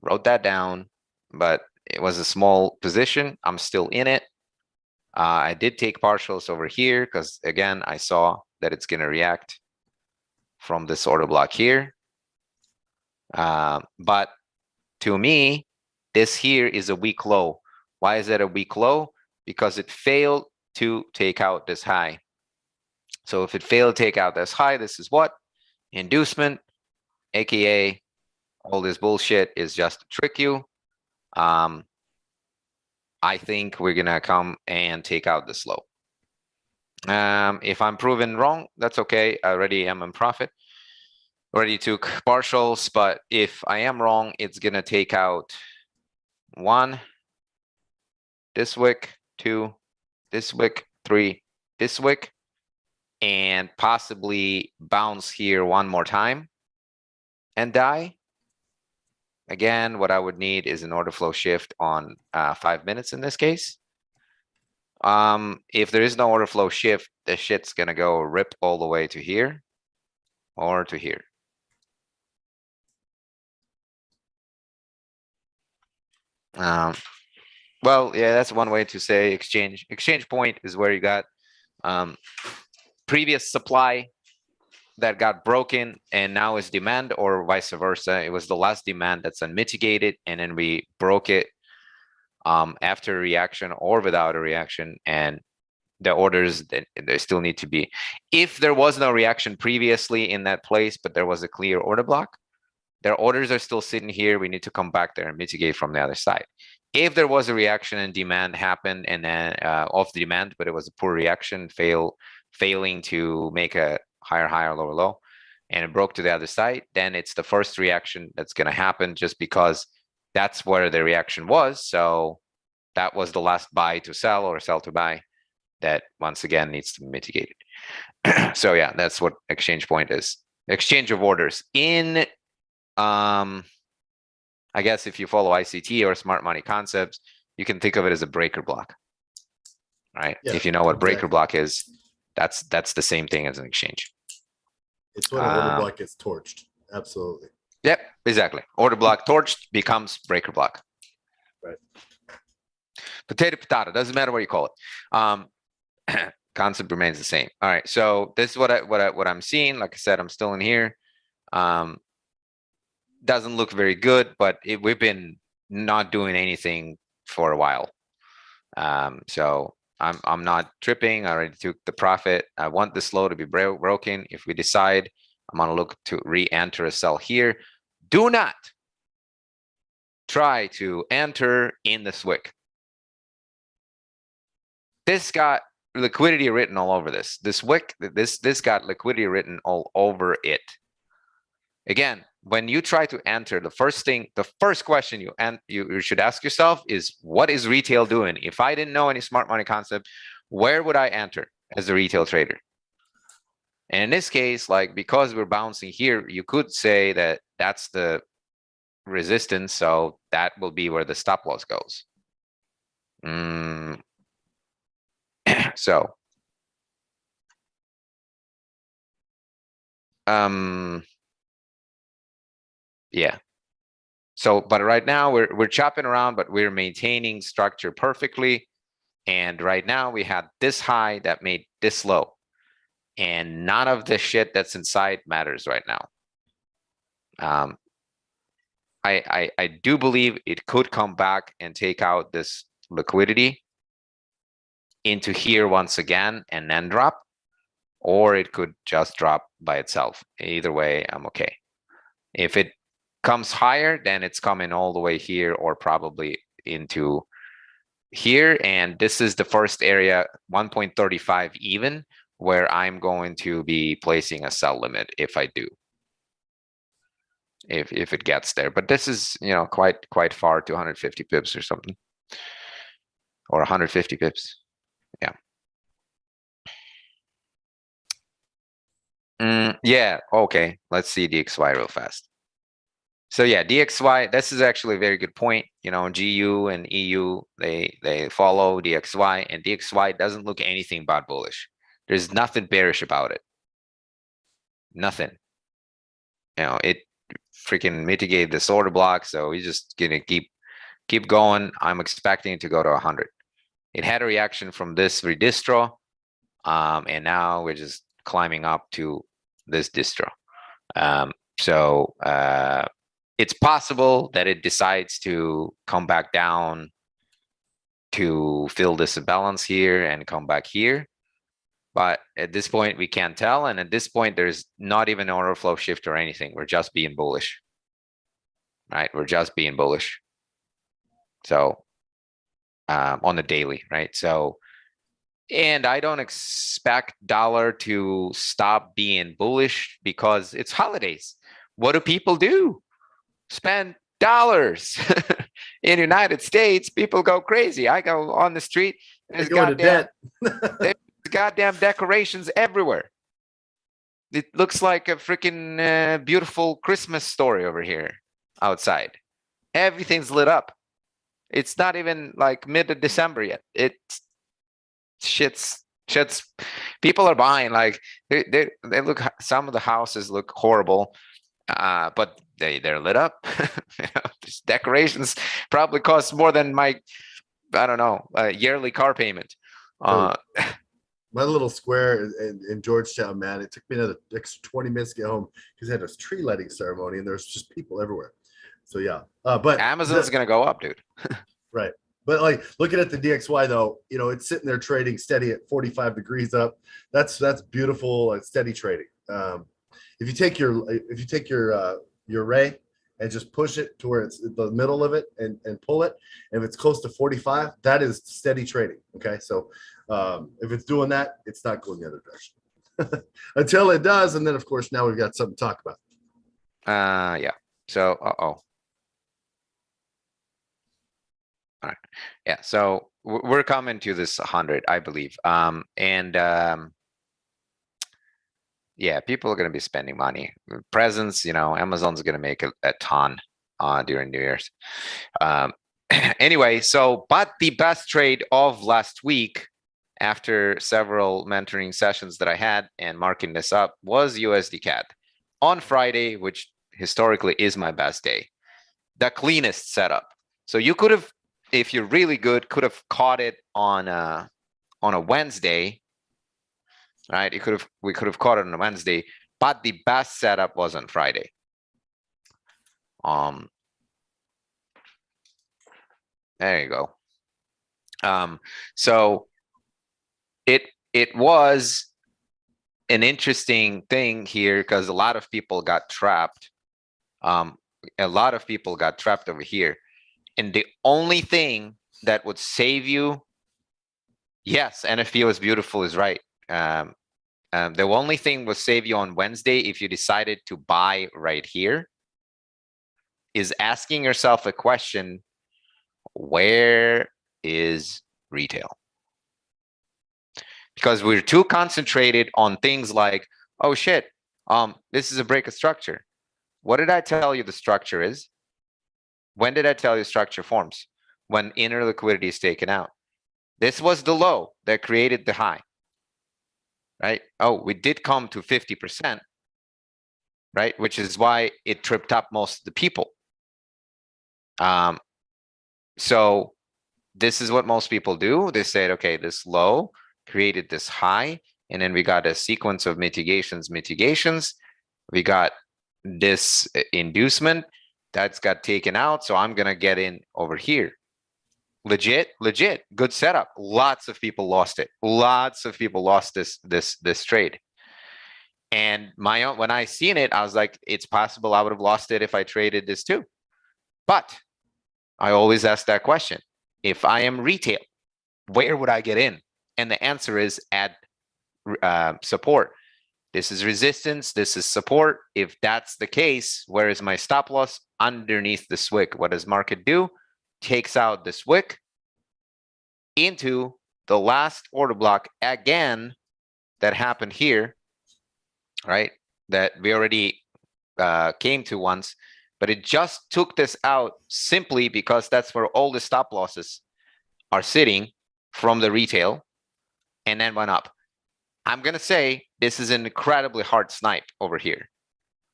wrote that down, but it was a small position. I'm still in it. I did take partials over here because, again, I saw that it's going to react from this order block here. But to me, this here is a weak low. Why is that a weak low? Because it failed to take out this high. So if it failed to take out this high, this is what? Inducement, aka all this bullshit is just to trick you. I think we're gonna come and take out this low. If I'm proven wrong, that's okay. I already am in profit. Already took partials, but if I am wrong, it's gonna take out 1, this wick, 2, this wick, 3, this wick, and possibly bounce here 1 more time and die. Again, what I would need is an order flow shift on 5 minutes in this case. If there is no order flow shift, the shit's gonna go rip all the way to here or to here. Well, yeah, that's one way to say exchange. Exchange point is where you got previous supply that got broken and now is demand, or vice versa. It was the last demand that's unmitigated, and then we broke it after a reaction or without a reaction, and the orders that there still need to be. If there was no reaction previously in that place, but there was a clear order block, their orders are still sitting here. We need to come back there and mitigate from the other side. If there was a reaction and demand happened and then off the demand, but it was a poor reaction, failing to make a higher high or lower low, and it broke to the other side, then it's the first reaction that's going to happen just because that's where the reaction was. So that was the last buy to sell or sell to buy that once again needs to be mitigated. So yeah, that's what exchange point is. Exchange of orders in I guess if you follow ICT or smart money concepts, you can think of it as a breaker block, right? Yeah, if you know what breaker exactly. block is, that's the same thing as an exchange. It's when an order block gets torched. Absolutely. Yep, exactly. Order block torched becomes breaker block. Right. Potato, doesn't matter what you call it. Concept remains the same. All right, so this is what I'm seeing. Like I said, I'm still in here. Doesn't look very good, but we've been not doing anything for a while. So I'm not tripping. I already took the profit. I want this low to be broken. If we decide, I'm gonna look to re-enter a sell here. Do not try to enter in this wick. This got liquidity written all over this. This wick, this got liquidity written all over it. Again, when you try to enter, the first question you should ask yourself is, what is retail doing? If I didn't know any smart money concept, where would I enter as a retail trader? And in this case, like, because we're bouncing here, you could say that that's the resistance, so that will be where the stop loss goes. So yeah. So, but right now we're chopping around, but we're maintaining structure perfectly. And right now we had this high that made this low, and none of the shit that's inside matters right now. I do believe it could come back and take out this liquidity into here once again and then drop, or it could just drop by itself. Either way, I'm okay. If it comes higher, then it's coming all the way here or probably into here. And this is the first area, 1.35 even, where I'm going to be placing a sell limit if I do. If it gets there. But this is, you know, quite far, 250 pips or something. Or 150 pips. Yeah. Yeah, okay. Let's see DXY real fast. So yeah, DXY, this is actually a very good point. You know, GU and EU, they follow DXY, and DXY doesn't look anything but bullish. There's nothing bearish about it. Nothing. You know, it freaking mitigated this order block, so we're just gonna keep going. I'm expecting it to go to 100. It had a reaction from this redistro, and now we're just climbing up to this distro. So it's possible that it decides to come back down to fill this imbalance here and come back here. But at this point, we can't tell. And at this point, there's not even an order flow shift or anything. We're just being bullish, right? We're just being bullish. So on the daily, right? So, and I don't expect dollar to stop being bullish because it's holidays. What do people do? Spend dollars. In the United States, people go crazy. I go on the street, there's goddamn decorations everywhere. It looks like a freaking beautiful Christmas story over here outside. Everything's lit up. It's not even like mid of December yet. It's shit's people are buying, like they look, some of the houses look horrible, but they're lit up. You know, these decorations probably cost more than my, I don't know, yearly car payment. My little square in Georgetown, man, it took me another extra 20 minutes to get home because they had a tree lighting ceremony and there's just people everywhere. So yeah, but Amazon's gonna go up, dude. Right. But like looking at the DXY though, you know, it's sitting there trading steady at 45 degrees up. That's beautiful and steady trading. If you take your ray and just push it to where it's the middle of it and pull it, and if it's close to 45, that is steady trading. Okay, so if it's doing that, it's not going the other direction until it does, and then of course now we've got something to talk about. Yeah. So, all right. Yeah. So we're coming to this 100, I believe. Yeah, people are going to be spending money. Presents, you know, Amazon's going to make a ton during New Year's. Anyway, so, but the best trade of last week, after several mentoring sessions that I had and marking this up, was USD CAD on Friday, which historically is my best day. The cleanest setup. So you could have, if you're really good, could have caught it on a Wednesday, right? We could have caught it on a Wednesday, but the best setup was on Friday. There you go. So it was an interesting thing here because a lot of people got trapped. A lot of people got trapped over here. And the only thing that would save you, yes, NFP was beautiful is right. The only thing will save you on Wednesday if you decided to buy right here is asking yourself a question, where is retail? Because we're too concentrated on things like, oh shit, this is a break of structure. What did I tell you the structure is? When did I tell you structure forms? When inner liquidity is taken out. This was the low that created the high, right? Oh, we did come to 50%, right? Which is why it tripped up most of the people. So this is what most people do. They said, okay, this low created this high, and then we got a sequence of mitigations. We got this inducement that's got taken out. So I'm going to get in over here. Legit, good setup. Lots of people lost it. Lots of people lost this trade. And my own, when I seen it, I was like, it's possible I would have lost it if I traded this too. But I always ask that question. If I am retail, where would I get in? And the answer is at support. This is resistance. This is support. If that's the case, where is my stop loss? Underneath the SWIC. What does market do? Takes out the SWIC into the last order block again that happened here, right? That we already came to once, but it just took this out simply because that's where all the stop losses are sitting from the retail and then went up. I'm going to say this is an incredibly hard snipe over here.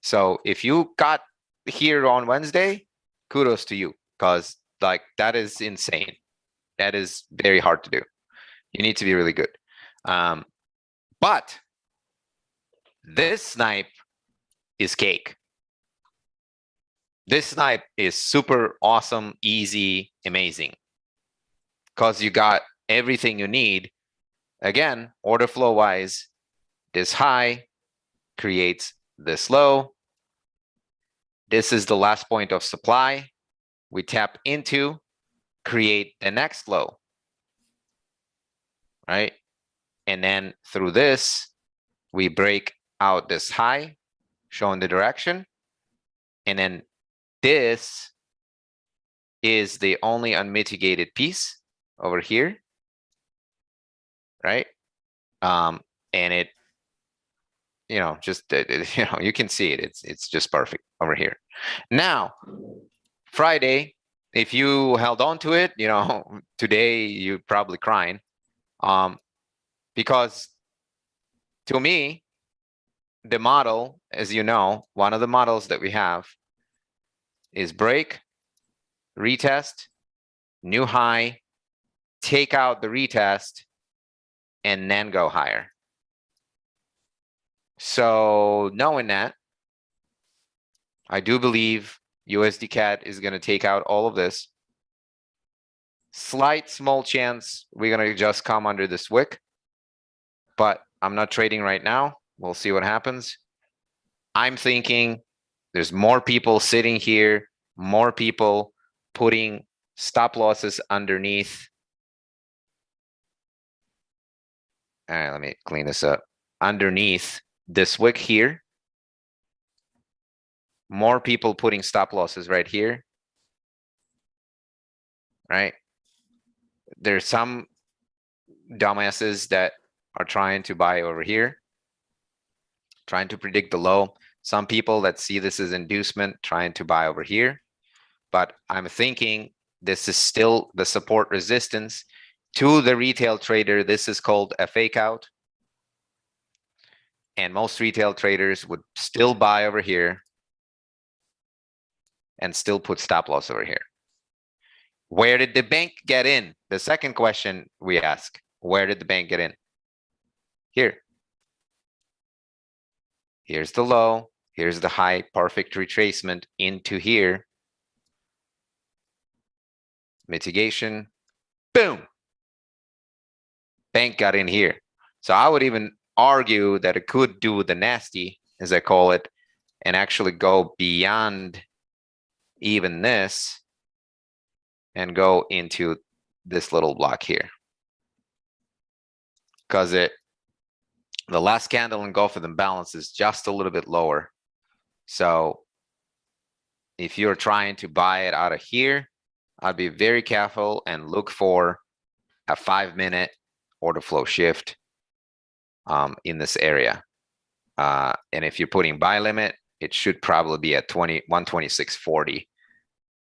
So if you got here on Wednesday, kudos to you, because like that is insane. That is very hard to do. You need to be really good. But this snipe is cake. This snipe is super awesome, easy, amazing. Because you got everything you need. Again, order flow wise, this high creates this low. This is the last point of supply. We tap into, create the next low, right? And then through this, we break out this high, showing the direction. And then this is the only unmitigated piece over here, right? And it, you know, just, you know, you can see it. It's just perfect over here. Now, Friday, if you held on to it, you know, today you're probably crying. Because to me, the model, as you know, one of the models that we have is break, retest, new high, take out the retest, and then go higher. So knowing that, I do believe USD CAD is going to take out all of this. Slight small chance we're gonna just come under this wick. But I'm not trading right now. We'll see what happens. I'm thinking there's more people sitting here, more people putting stop losses underneath. All right, let me clean this up. Underneath this wick here. More people putting stop losses right here. Right? There's some dumbasses that are trying to buy over here. Trying to predict the low. Some people that see this as inducement trying to buy over here. But I'm thinking this is still the support resistance. To the retail trader, this is called a fake out. And most retail traders would still buy over here and still put stop loss over here. Where did the bank get in? The second question we ask, where did the bank get in? Here. Here's the low. Here's the high, perfect retracement into here. Mitigation. Boom. Bank got in here. So I would even argue that it could do the nasty, as I call it, and actually go beyond even this and go into this little block here. Because the last candle in Gulf of Imbalance is just a little bit lower. So if you're trying to buy it out of here, I'd be very careful and look for a 5-minute order flow shift in this area. And if you're putting buy limit, it should probably be at 126.40.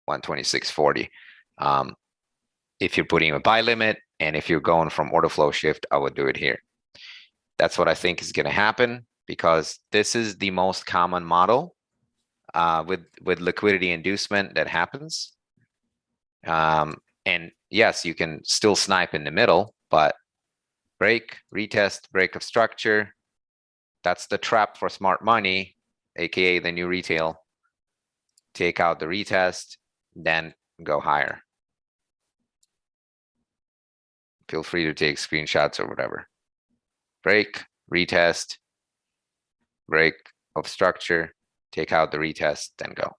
126.40. If you're putting a buy limit, and if you're going from order flow shift, I would do it here. That's what I think is going to happen, because this is the most common model with liquidity inducement that happens. And yes, you can still snipe in the middle, but break, retest, break of structure. That's the trap for smart money, aka the new retail. Take out the retest, then go higher. Feel free to take screenshots or whatever. Break, retest, break of structure, take out the retest, then go.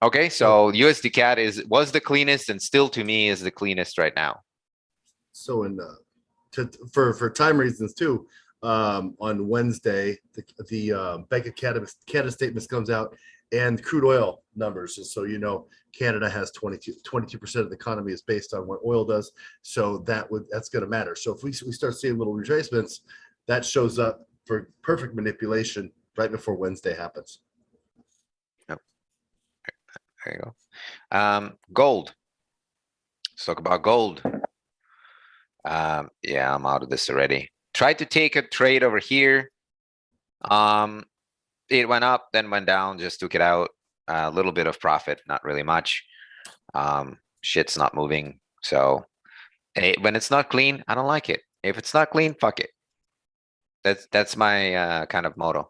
Okay, so USD CAD was the cleanest, and still to me is the cleanest right now. So for time reasons too, on Wednesday the Bank of Canada statements comes out, and crude oil numbers. And so, you know, Canada has 22% of the economy is based on what oil does. So that's going to matter. So if we start seeing little retracements, that shows up for perfect manipulation right before Wednesday happens. Yep. There you go. Gold. Let's talk about gold. Yeah, I'm out of this already. Tried to take a trade over here. It went up, then went down, just took it out. A little bit of profit, not really much. Shit's not moving. So when it's not clean, I don't like it. If it's not clean, fuck it. That's my kind of motto.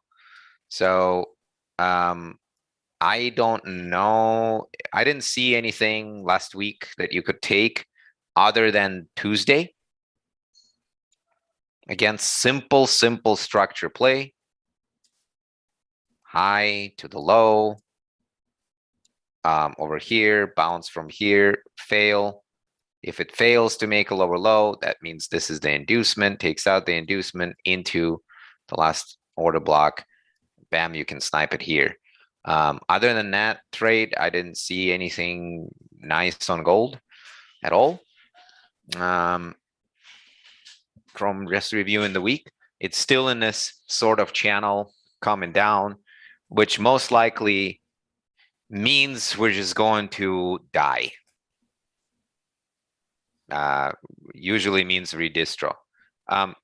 So I don't know. I didn't see anything last week that you could take other than Tuesday. Again, simple structure play. High to the low. Over here, bounce from here, fail. If it fails to make a lower low, that means this is the inducement, takes out the inducement into the last order block. Bam, you can snipe it here. Other than that trade, I didn't see anything nice on gold at all. From just reviewing the week, it's still in this sort of channel coming down, which most likely means we're just going to die. Usually means redistro.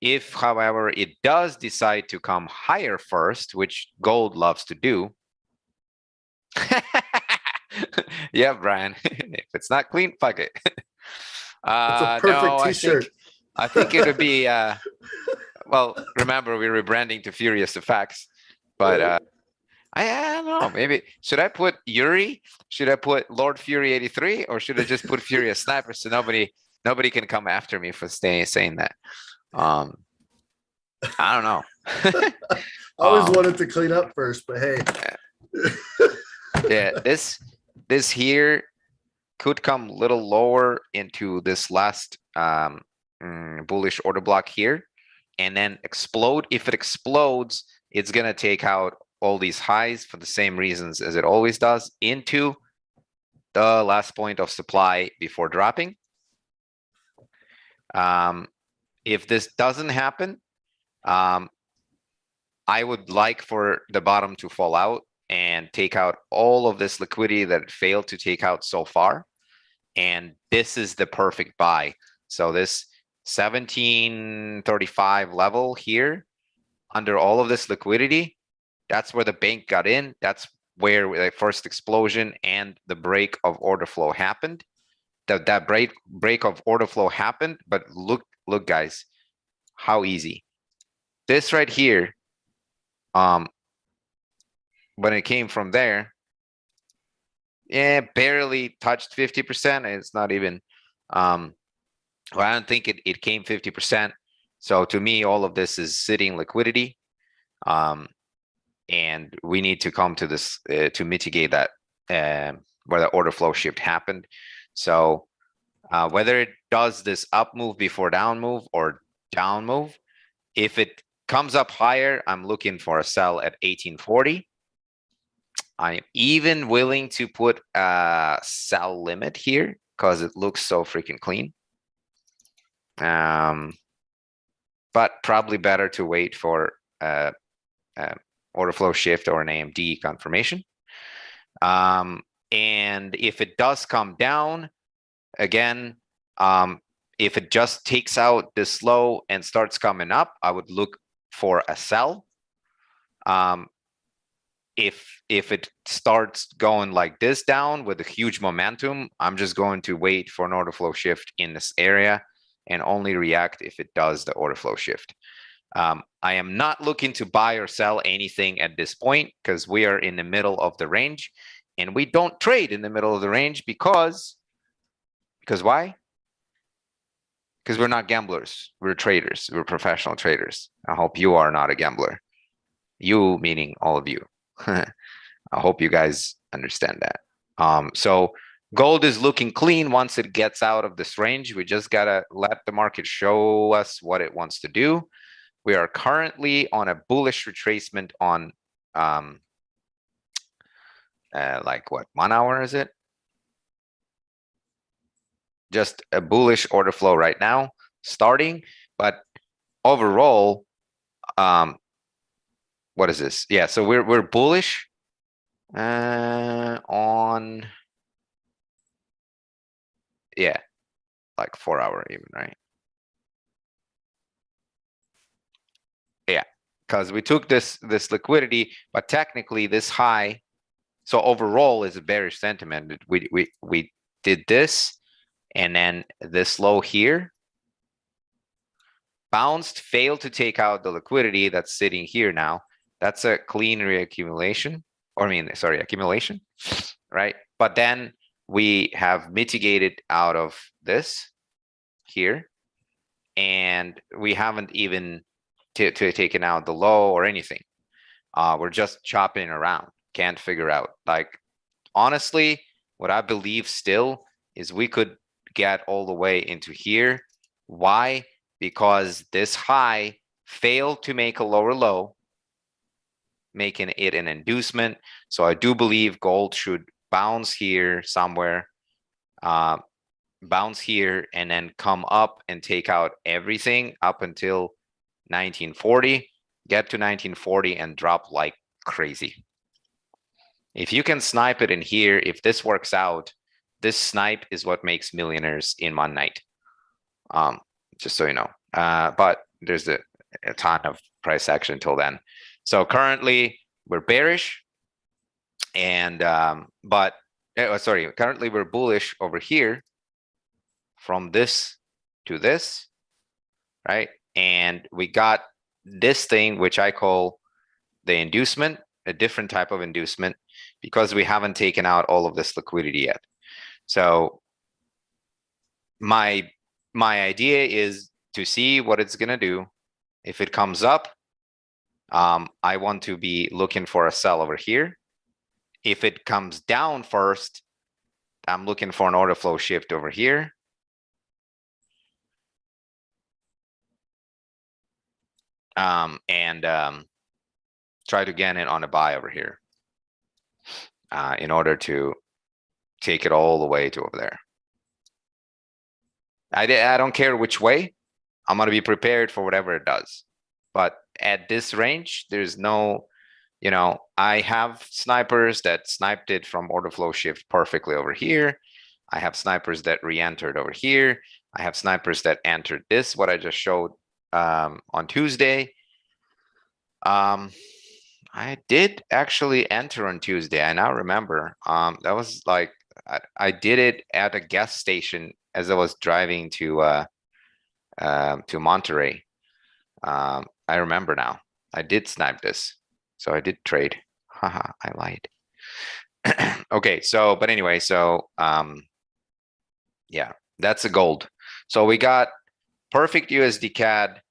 If, however, it does decide to come higher first, which gold loves to do. Yeah, Brian. If it's not clean, fuck it. It's a perfect no, t-shirt. I think it would be well, remember we're rebranding to Furious Effects, but I don't know. Maybe should I put Yuri? Should I put Lord Fury 83, or should I just put Furious Sniper so nobody can come after me for saying that? Um, I don't know. I always um, wanted to clean up first, but hey. yeah, this here could come a little lower into this last bullish order block here, and then explode. If it explodes, it's gonna take out all these highs for the same reasons as it always does into the last point of supply before dropping. If this doesn't happen, I would like for the bottom to fall out and take out all of this liquidity that it failed to take out so far. And this is the perfect buy. So this 1735 level here, under all of this liquidity, that's where the bank got in. That's where the first explosion and the break of order flow happened. That break of order flow happened, but look, guys, how easy. This right here, when it came from there, yeah, barely touched 50%. It's not even, well, I don't think it came 50%. So to me, all of this is sitting liquidity. And we need to come to this to mitigate that where the order flow shift happened. So whether it does this up move before down move or down move, if it comes up higher, I'm looking for a sell at 1840. I am even willing to put a sell limit here because it looks so freaking clean. But probably better to wait for order flow shift or an AMD confirmation. And if it does come down again, if it just takes out this low and starts coming up, I would look for a sell. If it starts going like this down with a huge momentum, I'm just going to wait for an order flow shift in this area and only react if it does the order flow shift. I am not looking to buy or sell anything at this point because we are in the middle of the range, and we don't trade in the middle of the range because why? Because we're not gamblers. We're traders. We're professional traders. I hope you are not a gambler. You meaning all of you. I hope you guys understand that. So gold is looking clean once it gets out of this range. We just gotta let the market show us what it wants to do. We are currently on a bullish retracement on like what, 1 hour is it? Just a bullish order flow right now starting, but overall, what is this? Yeah, so we're bullish on, yeah, like 4 hour even, right? Yeah, because we took this liquidity, but technically this high, so overall is a bearish sentiment. We did this, and then this low here bounced, failed to take out the liquidity that's sitting here now. That's a clean reaccumulation, or I mean, sorry, accumulation, right? But then we have mitigated out of this here, and we haven't even taken out the low or anything. We're just chopping around, can't figure out. Like, honestly, what I believe still is we could get all the way into here. Why? Because this high failed to make a lower low, making it an inducement. So I do believe gold should bounce here somewhere, bounce here, and then come up and take out everything up until 1940, get to 1940 and drop like crazy. If you can snipe it in here, if this works out, this snipe is what makes millionaires in one night. Just so you know. But there's a ton of price action until then. So currently we're bearish, and but sorry, currently we're bullish over here from this to this, right? And we got this thing which I call the inducement. a different type of inducement because we haven't taken out all of this liquidity yet. So my idea is to see what it's gonna do. If it comes up, I want to be looking for a sell over here. If it comes down first, I'm looking for an order flow shift over here. And try to get it on a buy over here in order to take it all the way to over there. I don't care which way. I'm going to be prepared for whatever it does. But at this range, there's no, you know, I have snipers that sniped it from order flow shift perfectly over here. I have snipers that re-entered over here. I have snipers that entered this, what I just showed on Tuesday. I did actually enter on Tuesday. I now remember. That was like I did it at a gas station as I was driving to Monterey. I remember now. I did snipe this, so I did trade. Haha, I lied. Okay, so but anyway, so yeah, that's a gold. So we got perfect USD CAD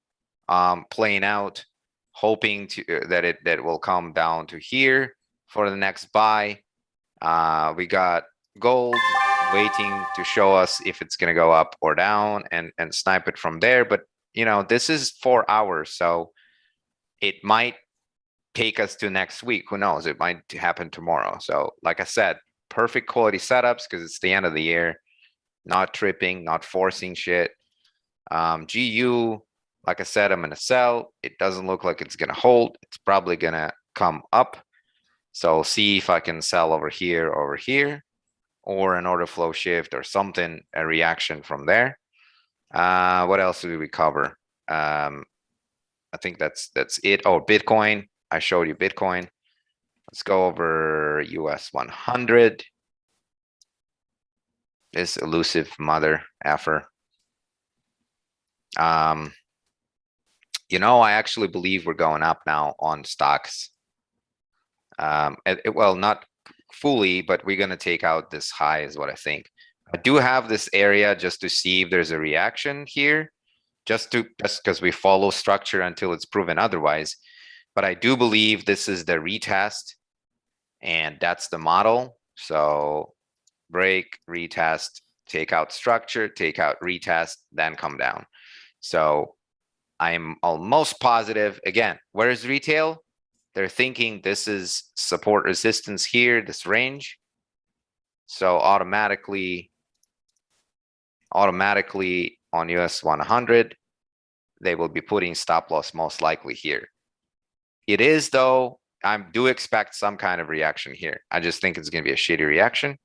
playing out, hoping to that will come down to here for the next buy. We got gold waiting to show us if it's gonna go up or down and snipe it from there. But you know, this is 4 hours, so it might take us to next week. Who knows? It might happen tomorrow. So like I said, perfect quality setups because it's the end of the year. Not tripping, not forcing shit. GU, like I said, I'm gonna sell. It doesn't look like it's gonna hold. It's probably gonna come up. So see if I can sell over here, or an order flow shift or something, a reaction from there. What else did we cover? I think that's it. Oh, Bitcoin. I showed you Bitcoin. Let's go over US 100. This elusive mother effer. You know, I actually believe we're going up now on stocks. Well, not fully, but we're going to take out this high is what I think. I do have this area just to see if there's a reaction here, just because we follow structure until it's proven otherwise. But I do believe this is the retest, and that's the model. So break, retest, take out structure, take out retest, then come down. So I'm almost positive. Again, where's retail? They're thinking this is support resistance here, this range. So automatically on US 100, they will be putting stop loss most likely here. It is though, I do expect some kind of reaction here. I just think it's going to be a shitty reaction.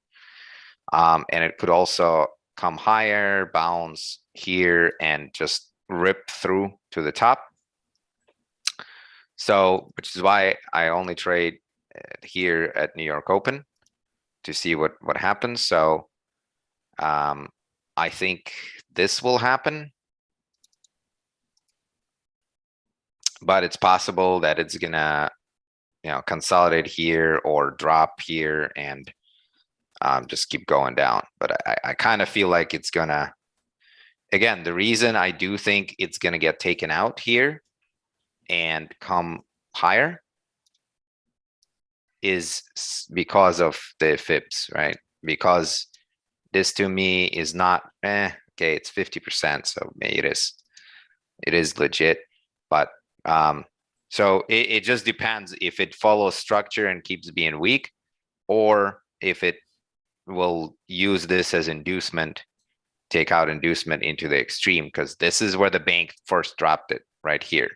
And it could also come higher, bounce here, and just rip through to the top. So, which is why I only trade here at New York Open to see what happens. So, I think this will happen, but it's possible that it's gonna, you know, consolidate here or drop here and just keep going down. But I kind of feel like it's gonna, again, the reason I do think it's gonna get taken out here and come higher is because of the fibs, right? Because this to me is not, okay, it's 50%, so maybe it is legit. But so it just depends if it follows structure and keeps being weak, or if it will use this as inducement, take out inducement into the extreme, because this is where the bank first dropped it, right here.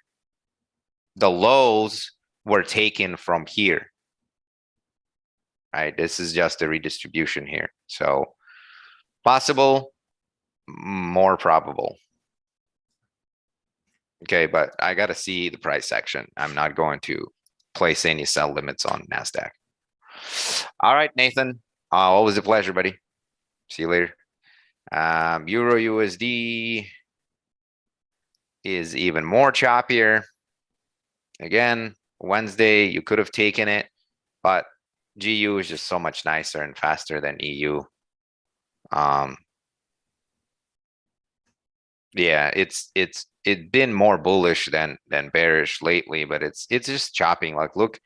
The lows were taken from here, right? This is just a redistribution here. So possible, more probable. Okay, but I got to see the price action. I'm not going to place any sell limits on NASDAQ. All right, Nathan. Always a pleasure, buddy. See you later. Euro USD is even more choppier. Again, Wednesday, you could have taken it, but GU is just so much nicer and faster than EU. Yeah, it's been more bullish than bearish lately, but it's just chopping. Like, look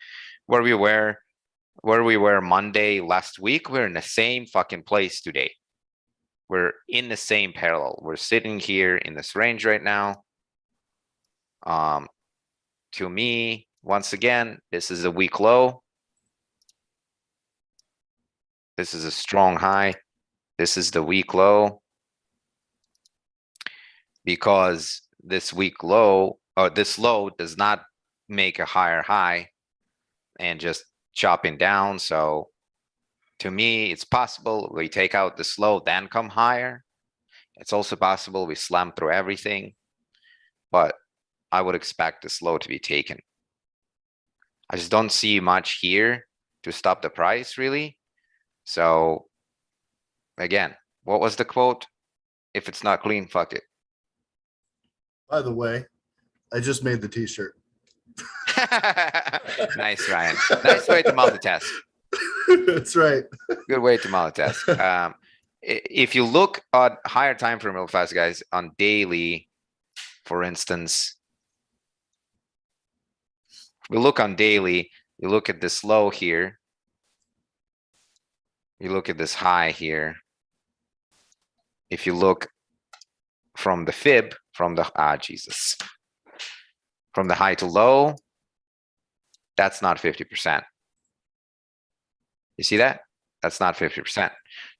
where we were Monday last week. We're in the same fucking place today. We're in the same parallel. We're sitting here in this range right now. To me, once again, this is a weak low. This is a strong high. This is the weak low. Because this weak low, or this low does not make a higher high and just chopping down. So to me, it's possible we take out this low, then come higher. It's also possible we slam through everything, but I would expect this low to be taken. I just don't see much here to stop the price, really. So again, what was the quote? If it's not clean, fuck it. By the way, I just made the t-shirt. Nice, Ryan. Nice way to multitask. That's right. Good way to multitask. If you look at higher time frame real fast, guys, on daily, for instance, we look on daily, you look at this low here. You look at this high here. If you look from the fib, from the, Jesus, from the high to low, that's not 50%. You see that? That's not 50%.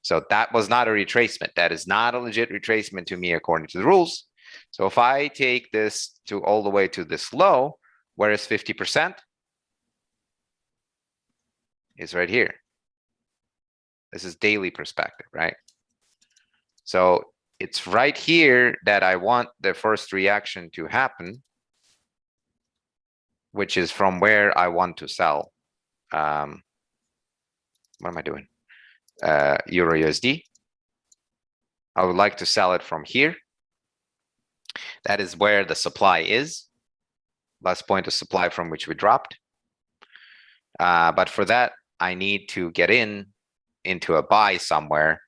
So that was not a retracement. That is not a legit retracement to me, according to the rules. So if I take this to all the way to this low, where is 50%? Is right here. This is daily perspective, right? So it's right here that I want the first reaction to happen, which is from where I want to sell. What am I doing? Euro USD. I would like to sell it from here. That is where the supply is. Last point of supply from which we dropped. But for that, I need to get into a buy somewhere.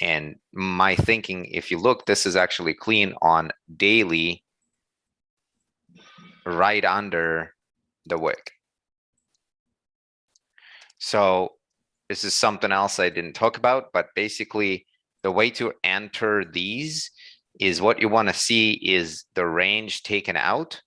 And my thinking, if you look, this is actually clean on daily, right under the wick. So this is something else I didn't talk about, but basically the way to enter these is what you want to see is the range taken out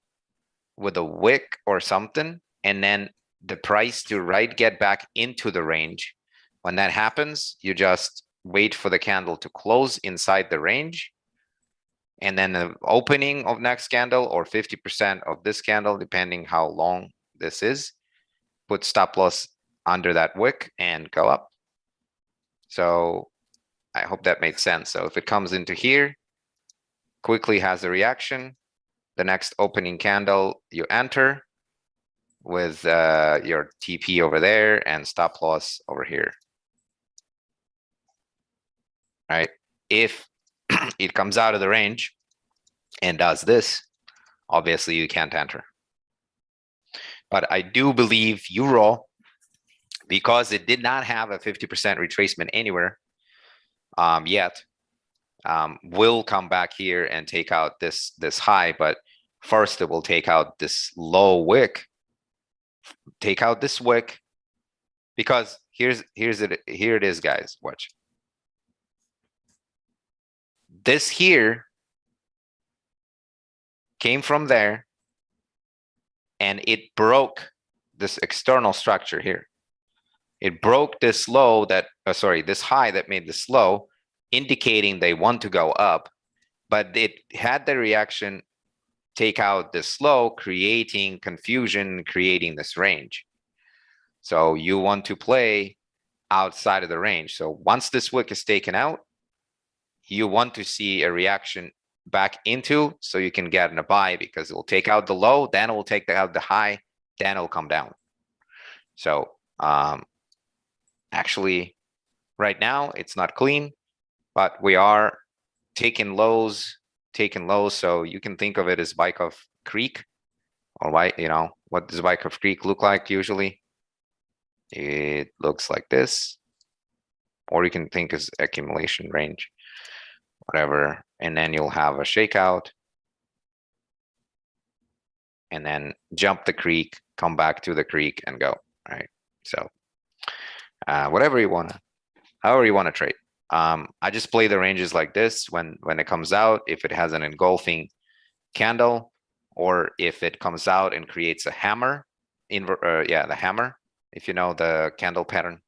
with a wick or something, and then the price to get back into the range. When that happens, you just wait for the candle to close inside the range, and then the opening of next candle or 50% of this candle, depending how long this is, put stop loss under that wick and go up. So I hope that made sense. So if it comes into here, quickly has a reaction, the next opening candle you enter with your TP over there and stop loss over here. Right? If it comes out of the range and does this, obviously you can't enter. But I do believe Euro, because it did not have a 50% retracement anywhere yet, will come back here and take out this high. But first it will take out this low wick, take out this wick, because here it is, guys. Watch. This here came from there and it broke this external structure here. It broke this low that, this high that made this low, indicating they want to go up, but it had the reaction take out this low, creating confusion, creating this range. So you want to play outside of the range. So once this wick is taken out, you want to see a reaction back into, so you can get in a buy, because it will take out the low, then it will take out the high, then it'll come down. So actually right now it's not clean, but we are taking lows. So you can think of it as Wyckoff Creek, or what does Wyckoff Creek look like usually? It looks like this, or you can think as accumulation range, whatever. And then you'll have a shakeout, and then jump the creek, come back to the creek and go, right? So whatever you want to, however you want to trade. I just play the ranges like this when it comes out, if it has an engulfing candle, or if it comes out and creates a hammer, yeah, the hammer, if you know the candle pattern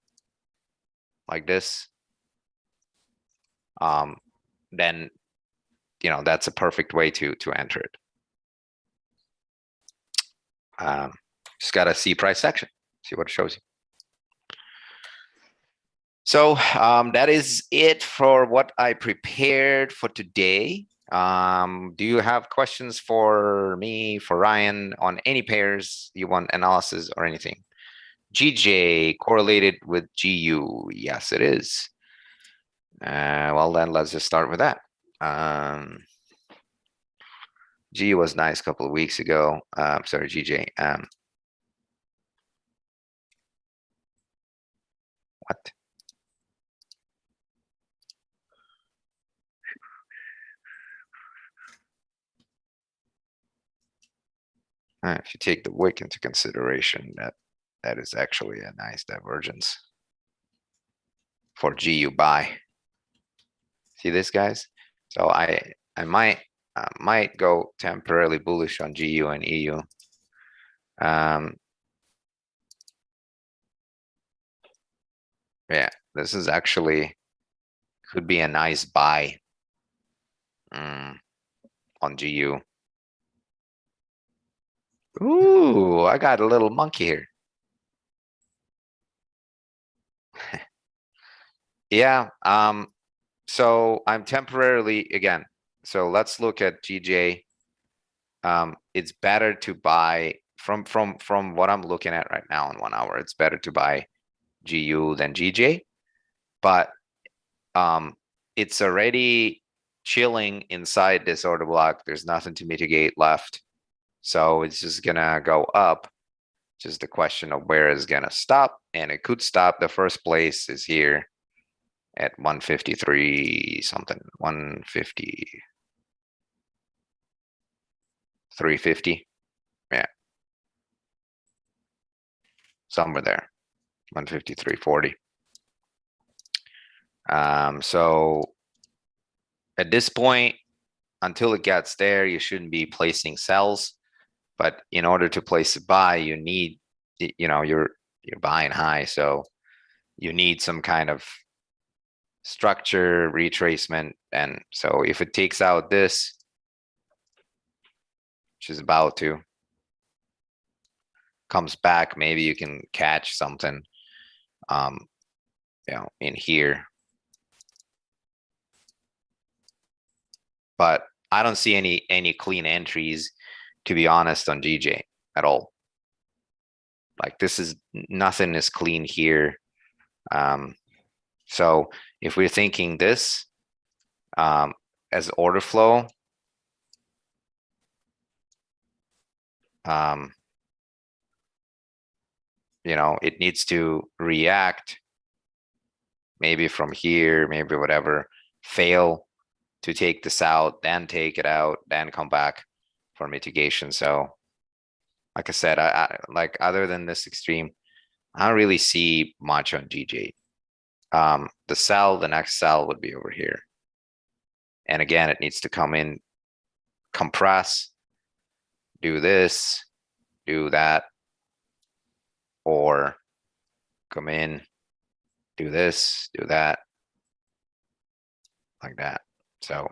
like this, then that's a perfect way to enter it. Just gotta see price action, see what it shows you. So that is it for what I prepared for today. Do you have questions for me, for Ryan, on any pairs you want analysis or anything? GJ correlated with GU. Yes, it is. Well, then let's just start with that. GU was nice a couple of weeks ago. Sorry, GJ. What? If you take the wick into consideration, that is actually a nice divergence for GU buy. See this, guys? So I might go temporarily bullish on GU and EU. Yeah, this is actually could be a nice buy on GU. Ooh, I got a little monkey here. Yeah, so I'm temporarily, again, so let's look at GJ. It's better to buy from what I'm looking at right now in 1 hour, it's better to buy GU than GJ, but it's already chilling inside this order block. There's nothing to mitigate left, so it's just gonna go up. Just the question of where it's gonna stop, and it could stop. The first place is here at 153 something, 150, 350. Yeah, somewhere there, 153, 40. So at this point, until it gets there, you shouldn't be placing sells. But in order to place a buy, you need, you're buying high, so you need some kind of structure, retracement. And so if it takes out this, which is about to, comes back, maybe you can catch something, in here. But I don't see any clean entries, to be honest, on GJ at all. Like this is, nothing is clean here. So if we're thinking this as order flow, it needs to react maybe from here, maybe whatever, fail to take this out, then take it out, then come back for mitigation. So like I said, I like, other than this extreme, I don't really see much on GJ. The next sell would be over here. And again, it needs to come in, compress, do this, do that, or come in, do this, do that, like that. So,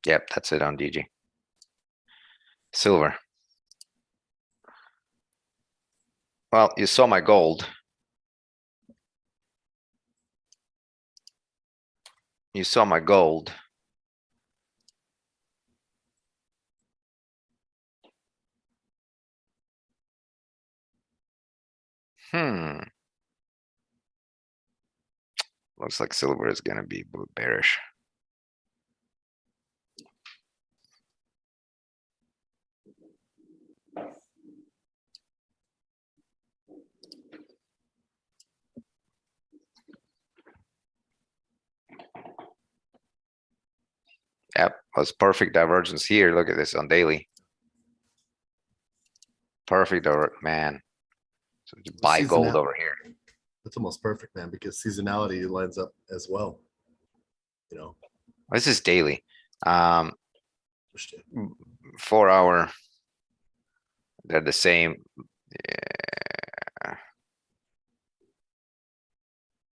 yep, that's it on DG. Silver. Well, you saw my gold. You saw my gold. Looks like silver is gonna be bearish. Yep, was perfect divergence here. Look at this on daily. Perfect over, man. So buy gold over here. That's almost perfect, man, because seasonality lines up as well. You know, This is daily. understand. 4 hour. They're the same.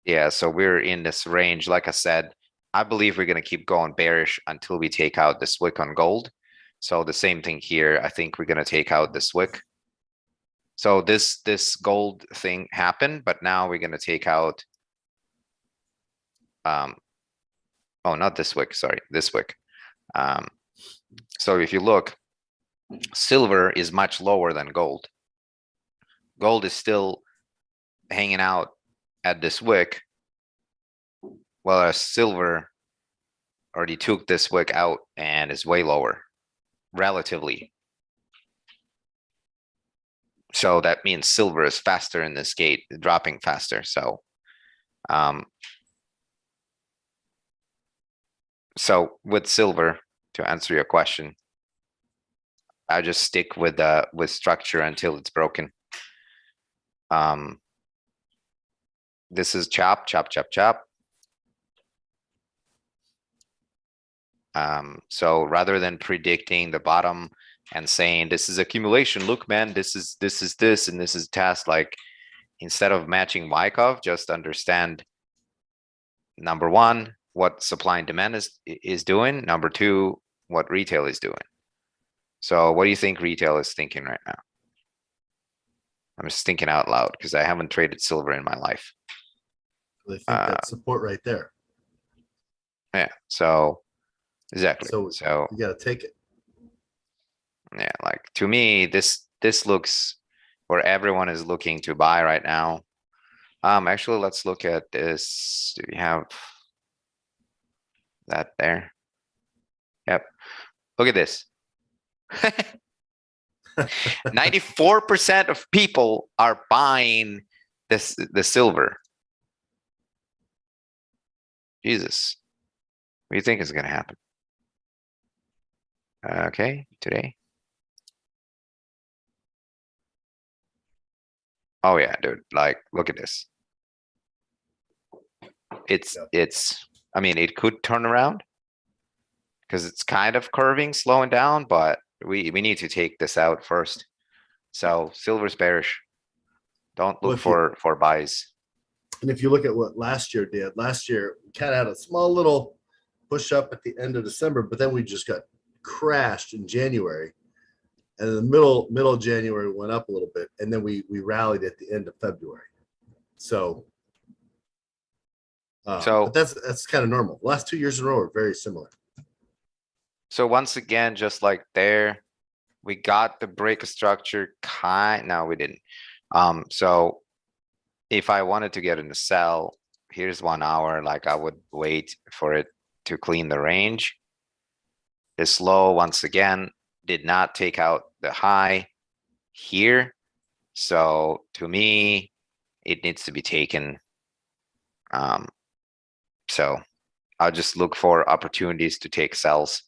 Yeah, so we're in this range. Like I said, I believe we're gonna keep going bearish until we take out this wick on gold. So the same thing here. I think we're gonna take out this wick. So this gold thing happened, but now we're gonna take out. Oh, not this wick. Sorry, this wick. So if you look, silver is much lower than gold. Gold is still hanging out at this wick, whereas silver already took this wick out and is way lower, relatively. So that means silver is faster in this gate, dropping faster. So with silver, to answer your question, I just stick with structure until it's broken. This is chop, chop, chop, chop. So rather than predicting the bottom and saying this is accumulation, look, man, this is this, and this is task, like instead of matching Wyckoff, just understand number one, what supply and demand is doing. Number two, what retail is doing. So what do you think retail is thinking right now? I'm just thinking out loud because I haven't traded silver in my life. They think that support right there. Yeah. So exactly. So you got to take it. Yeah, like to me, this looks where everyone is looking to buy right now. Actually, let's look at this. Do we have that there? Yep. Look at this. 94% of people are buying the silver. Jesus. What do you think is going to happen? Okay, today. Oh yeah, dude, like look at this. It's I mean, it could turn around because it's kind of curving, slowing down, but we need to take this out first. So silver's bearish. Don't look for buys. And if you look at what last year did, last year we kind of had a small little push up at the end of December, but then we just got crashed in January. And in the middle of January went up a little bit, and then we rallied at the end of February. So but that's kind of normal. The last 2 years in a row are very similar. So once again, just like there, we got the break of structure no, we didn't. So if I wanted to get in the sell, here's 1 hour, like I would wait for it to clean the range. This low, once again, did not take out the high here. So to me, it needs to be taken. So I'll just look for opportunities to take sells.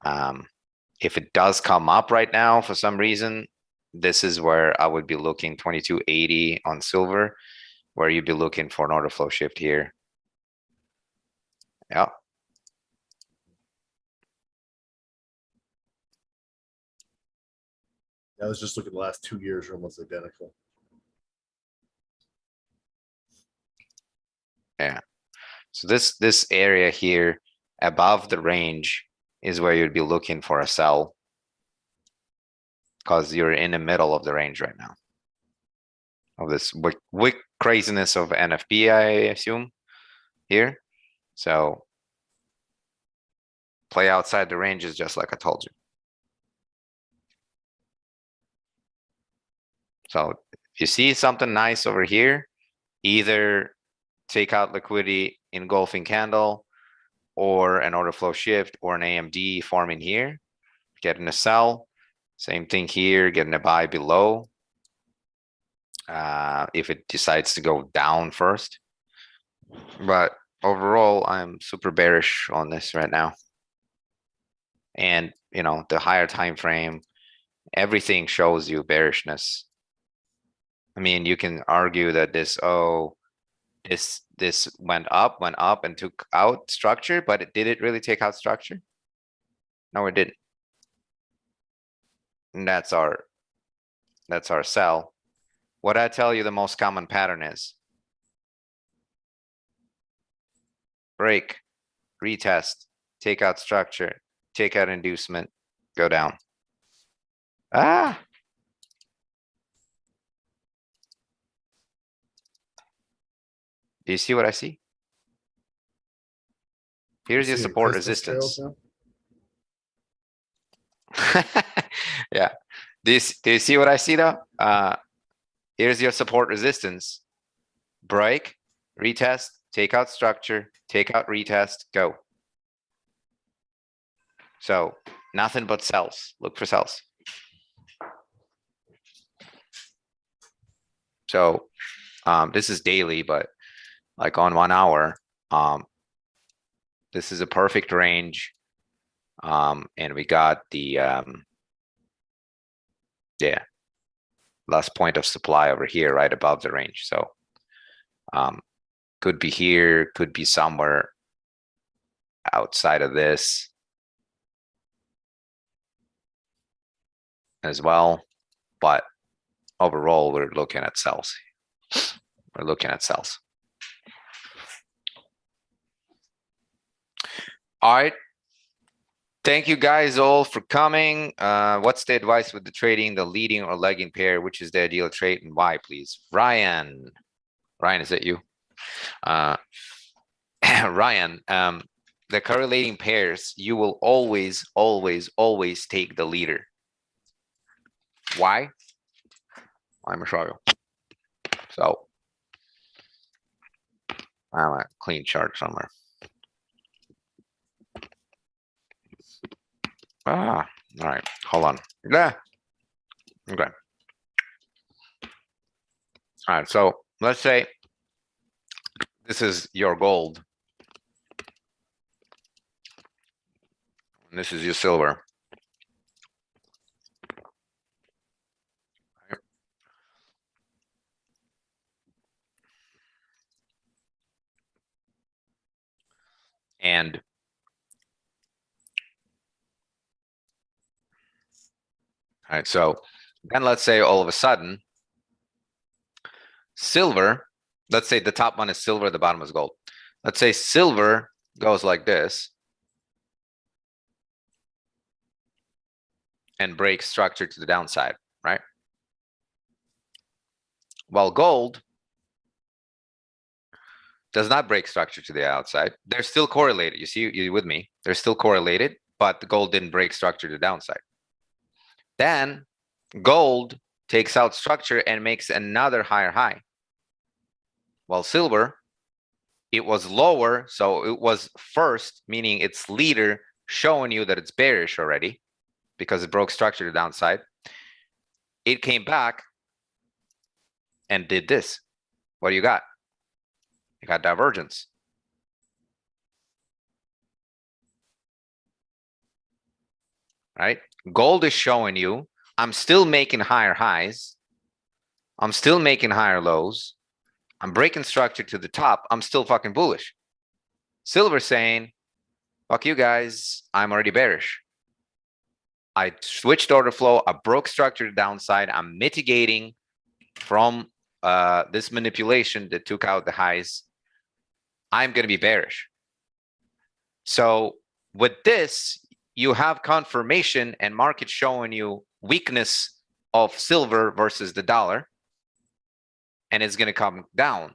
If it does come up right now for some reason, this is where I would be looking 2280 on silver, where you'd be looking for an order flow shift here. Yeah. I was just looking at the last 2 years are almost identical. Yeah. So this area here above the range is where you'd be looking for a sell, because you're in the middle of the range right now of this wick craziness of NFP, I assume here. So play outside the ranges, just like I told you. So if you see something nice over here, either take out liquidity engulfing candle or an order flow shift or an AMD forming here, getting a sell. Same thing here, getting a buy below. If it decides to go down first. But overall, I'm super bearish on this right now. And the higher time frame, everything shows you bearishness. I mean, you can argue that this went up and took out structure, but did it really take out structure? No, it didn't. And that's our sell. What I tell you the most common pattern is break, retest, take out structure, take out inducement, go down. Ah. Do you see what I see? Here's your Seeing support Christmas resistance. trails Yeah. Do you see what I see though? Here's your support resistance. Break, retest, take out structure, take out retest, go. So nothing but sells. Look for sells. So this is daily, but like on 1 hour, this is a perfect range. And we got the yeah, last point of supply over here, right above the range. So could be here, could be somewhere outside of this as well. But overall, we're looking at sells. We're looking at sells. All right. Thank you guys all for coming. What's the advice with the trading, the leading or lagging pair? Which is the ideal trade and why, please? Ryan, is that you? Ryan, the correlating pairs, you will always, always, always take the leader. Why? I'm gonna show you. So I have a clean chart somewhere. All right, hold on. Yeah. Okay. All right, so let's say this is your gold. And this is your silver. And all right, so then let's say all of a sudden, silver, let's say the top one is silver, the bottom is gold. Let's say silver goes like this and breaks structure to the downside, right? While gold does not break structure to the outside. They're still correlated. You see, you with me? They're still correlated, but the gold didn't break structure to the downside. Then gold takes out structure and makes another higher high. While silver, it was lower, so it was first, meaning its leader showing you that it's bearish already because it broke structure to the downside. It came back and did this. What do you got? You got divergence. Right? Gold is showing you I'm still making higher highs. I'm still making higher lows. I'm breaking structure to the top. I'm still fucking bullish. Silver saying, fuck you guys, I'm already bearish. I switched order flow. I broke structure to downside. I'm mitigating from this manipulation that took out the highs. I'm going to be bearish. So with this, you have confirmation and market showing you weakness of silver versus the dollar. And it's going to come down.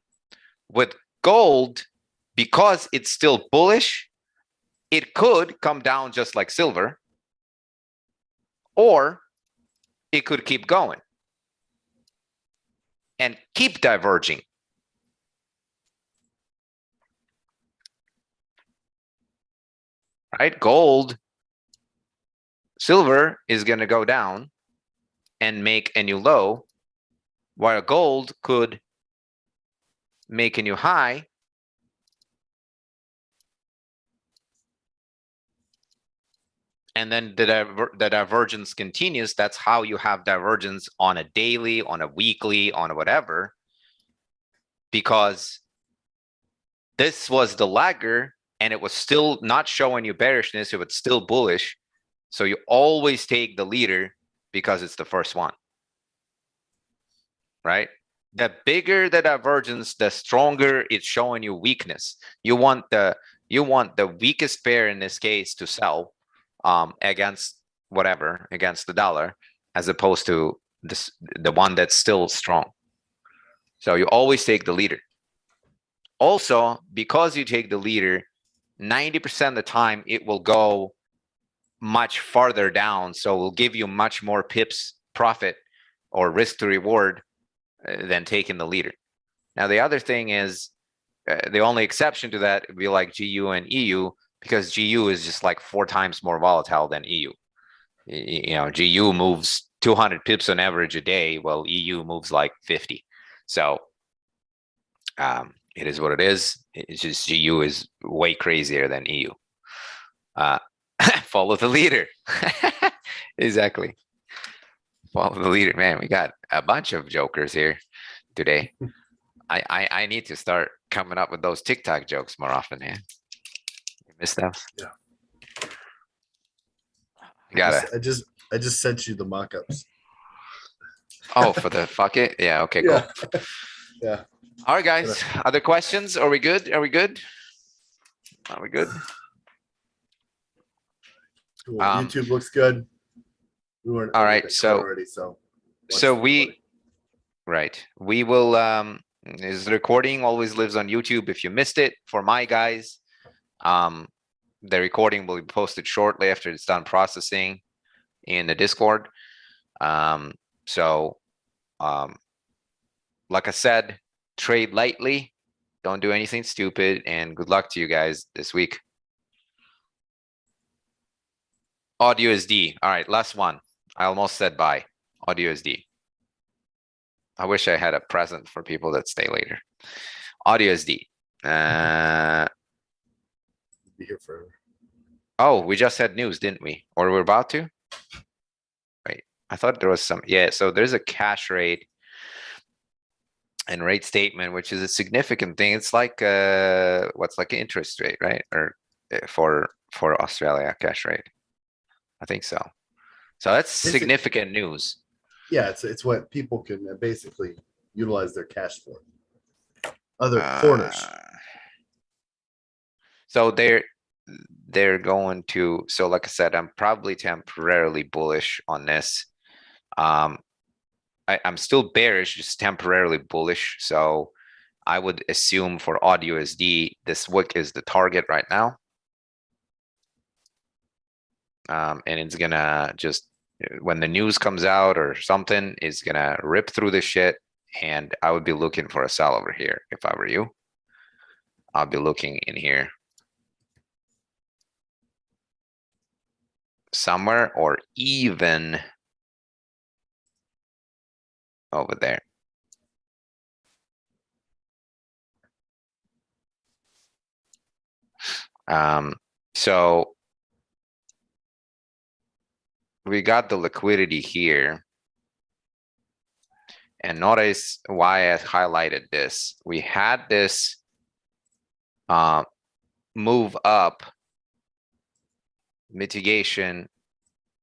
With gold, because it's still bullish, it could come down just like silver, or it could keep going and keep diverging. Right? Gold, silver is going to go down and make a new low, while gold could make a new high And then the divergence continues. That's how you have divergence on a daily, on a weekly, on a whatever, because this was the lagger and it was still not showing you bearishness. It was still bullish. So you always take the leader because it's the first one, right? The bigger the divergence, the stronger it's showing you weakness. You want the weakest pair in this case to sell against whatever, against the dollar, as opposed to the one that's still strong. So you always take the leader. Also, because you take the leader, 90% of the time it will go much farther down. So it will give you much more pips profit or risk to reward than taking the leader. Now, the other thing is the only exception to that would be like GU and EU, because GU is just like 4 times more volatile than EU. You know, GU moves 200 pips on average a day, while EU moves like 50. So it is what it is. It's just GU is way crazier than EU. Follow the leader. Exactly. Follow the leader. Man, we got a bunch of jokers here today. I need to start coming up with those TikTok jokes more often, man. You miss them? Yeah. Gotta. I just sent you the mock-ups. Oh, for the fuck it? Yeah, okay, Yeah. cool. Yeah. All right, guys. Other questions? Are we good? Are we good? Are we good? Cool. YouTube looks good. We weren't all right, so already, so right. We will the recording always lives on YouTube if you missed it. For my guys, the recording will be posted shortly after it's done processing in the Discord. Like I said, trade lightly, don't do anything stupid, and good luck to you guys this week. Audio SD. All right, last one. I almost said bye. Audio SD. I wish I had a present for people that stay later. Audio SD. Be here forever. Oh, we just had news, didn't we? Or we're about to? Wait, I thought there was some. Yeah, so there's a cash rate and rate statement, which is a significant thing. It's like what's like an interest rate, right? Or for Australia cash rate. I think so. So that's significant news. Yeah, it's what people can basically utilize their cash for. Other foreigners. So they're going to. So like I said, I'm probably temporarily bullish on this. I'm still bearish, just temporarily bullish. So I would assume for Audio SD, this wick is the target right now. And it's gonna just, when the news comes out or something, it's gonna rip through the shit. And I would be looking for a sell over here if I were you. I'll be looking in here somewhere, or even over there. So we got the liquidity here. And notice why I highlighted this. We had this move up, mitigation,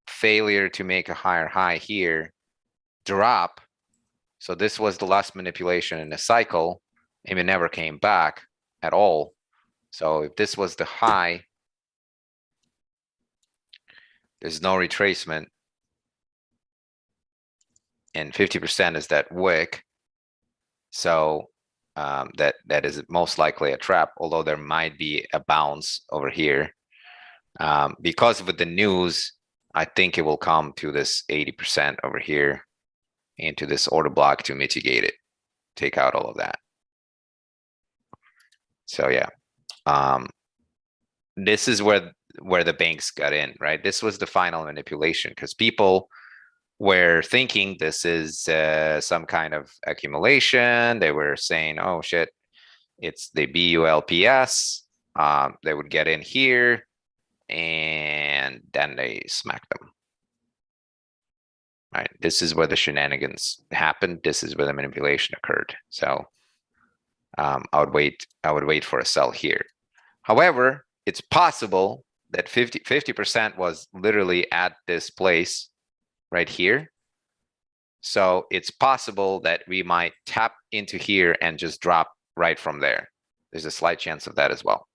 failure to make a higher high here, drop. So this was the last manipulation in the cycle, and it never came back at all. So if this was the high, there's no retracement, and 50% is that wick. So that is most likely a trap, although there might be a bounce over here. Because with the news, I think it will come to this 80% over here into this order block to mitigate it, take out all of that. So yeah, this is where the banks got in, right? This was the final manipulation, because people were thinking this is some kind of accumulation. They were saying, oh shit, it's the BULPS. They would get in here and and then they smack them. Right, this is where the shenanigans happened. This is where the manipulation occurred. So I would wait for a sell here. However, it's possible that 50% was literally at this place right here. So it's possible that we might tap into here and just drop right from there. There's a slight chance of that as well.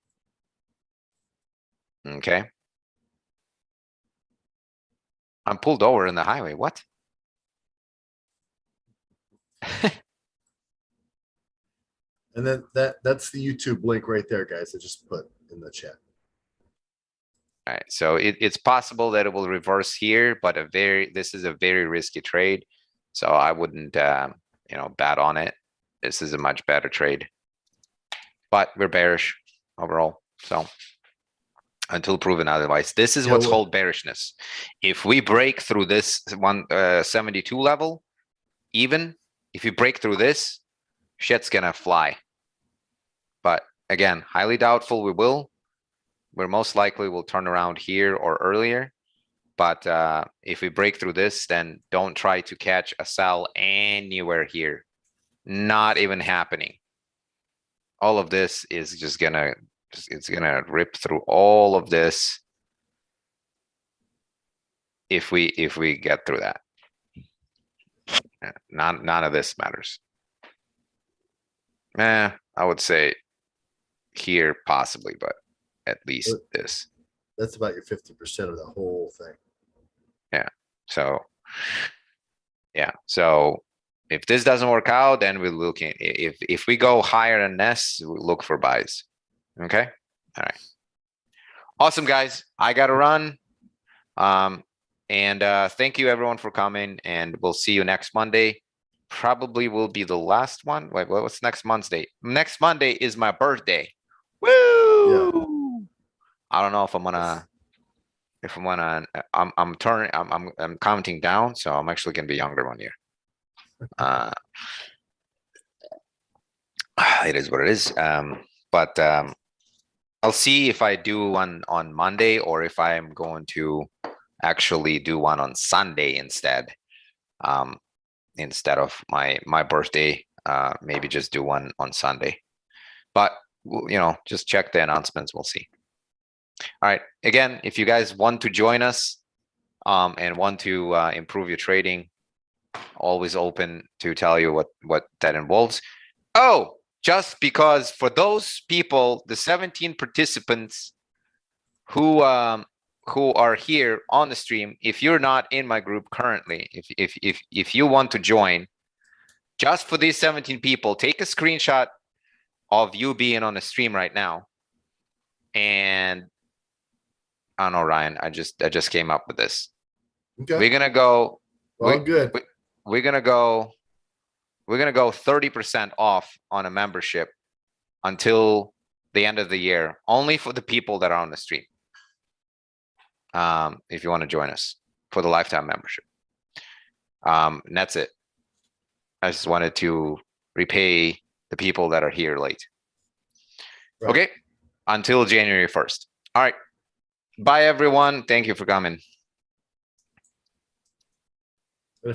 Okay. I'm pulled over in the highway. What? And then that's the YouTube link right there, guys. I just put in the chat. All right, so it's possible that it will reverse here, but this is a very risky trade. So I wouldn't, you know, bet on it. This is a much better trade, but we're bearish overall. So until proven otherwise, this is what's called bearishness. If we break through this 172 level, even if you break through this, shit's gonna fly. But again, highly doubtful we will. We're most likely will turn around here or earlier. But if we break through this, then don't try to catch a sell anywhere here. Not even happening. All of this is just gonna, it's gonna rip through all of this if we get through that. None of this matters. I would say here possibly, but at least this. That's about your 50% of the whole thing. Yeah. So yeah. So if this doesn't work out, then we're looking. If we go higher than this, we'll look for buys. Okay. All right. Awesome, guys. I gotta run. And thank you everyone for coming, and we'll see you next Monday. Probably will be the last one. Wait, what's next Monday? Next Monday is my birthday. Woo! Yeah. I don't know if I'm gonna. I'm counting down, so I'm actually gonna be younger 1 year. It is what it is. But I'll see if I do one on Monday or if I'm going to actually do one on Sunday instead. Instead of my birthday, maybe just do one on Sunday. But you know, just check the announcements. We'll see. All right. Again, if you guys want to join us and want to improve your trading, always open to tell you what that involves. Oh, just because for those people, the 17 participants who are here on the stream, if you're not in my group currently, if you want to join, just for these 17 people, take a screenshot of you being on the stream right now. And I don't know, Ryan, I just came up with this. Okay. We're gonna go. Well, good. We're gonna go 30% off on a membership until the end of the year, only for the people that are on the stream. If you want to join us for the lifetime membership. And that's it. I just wanted to repay the people that are here late. Right. Okay, until January 1st. All right. Bye, everyone. Thank you for coming.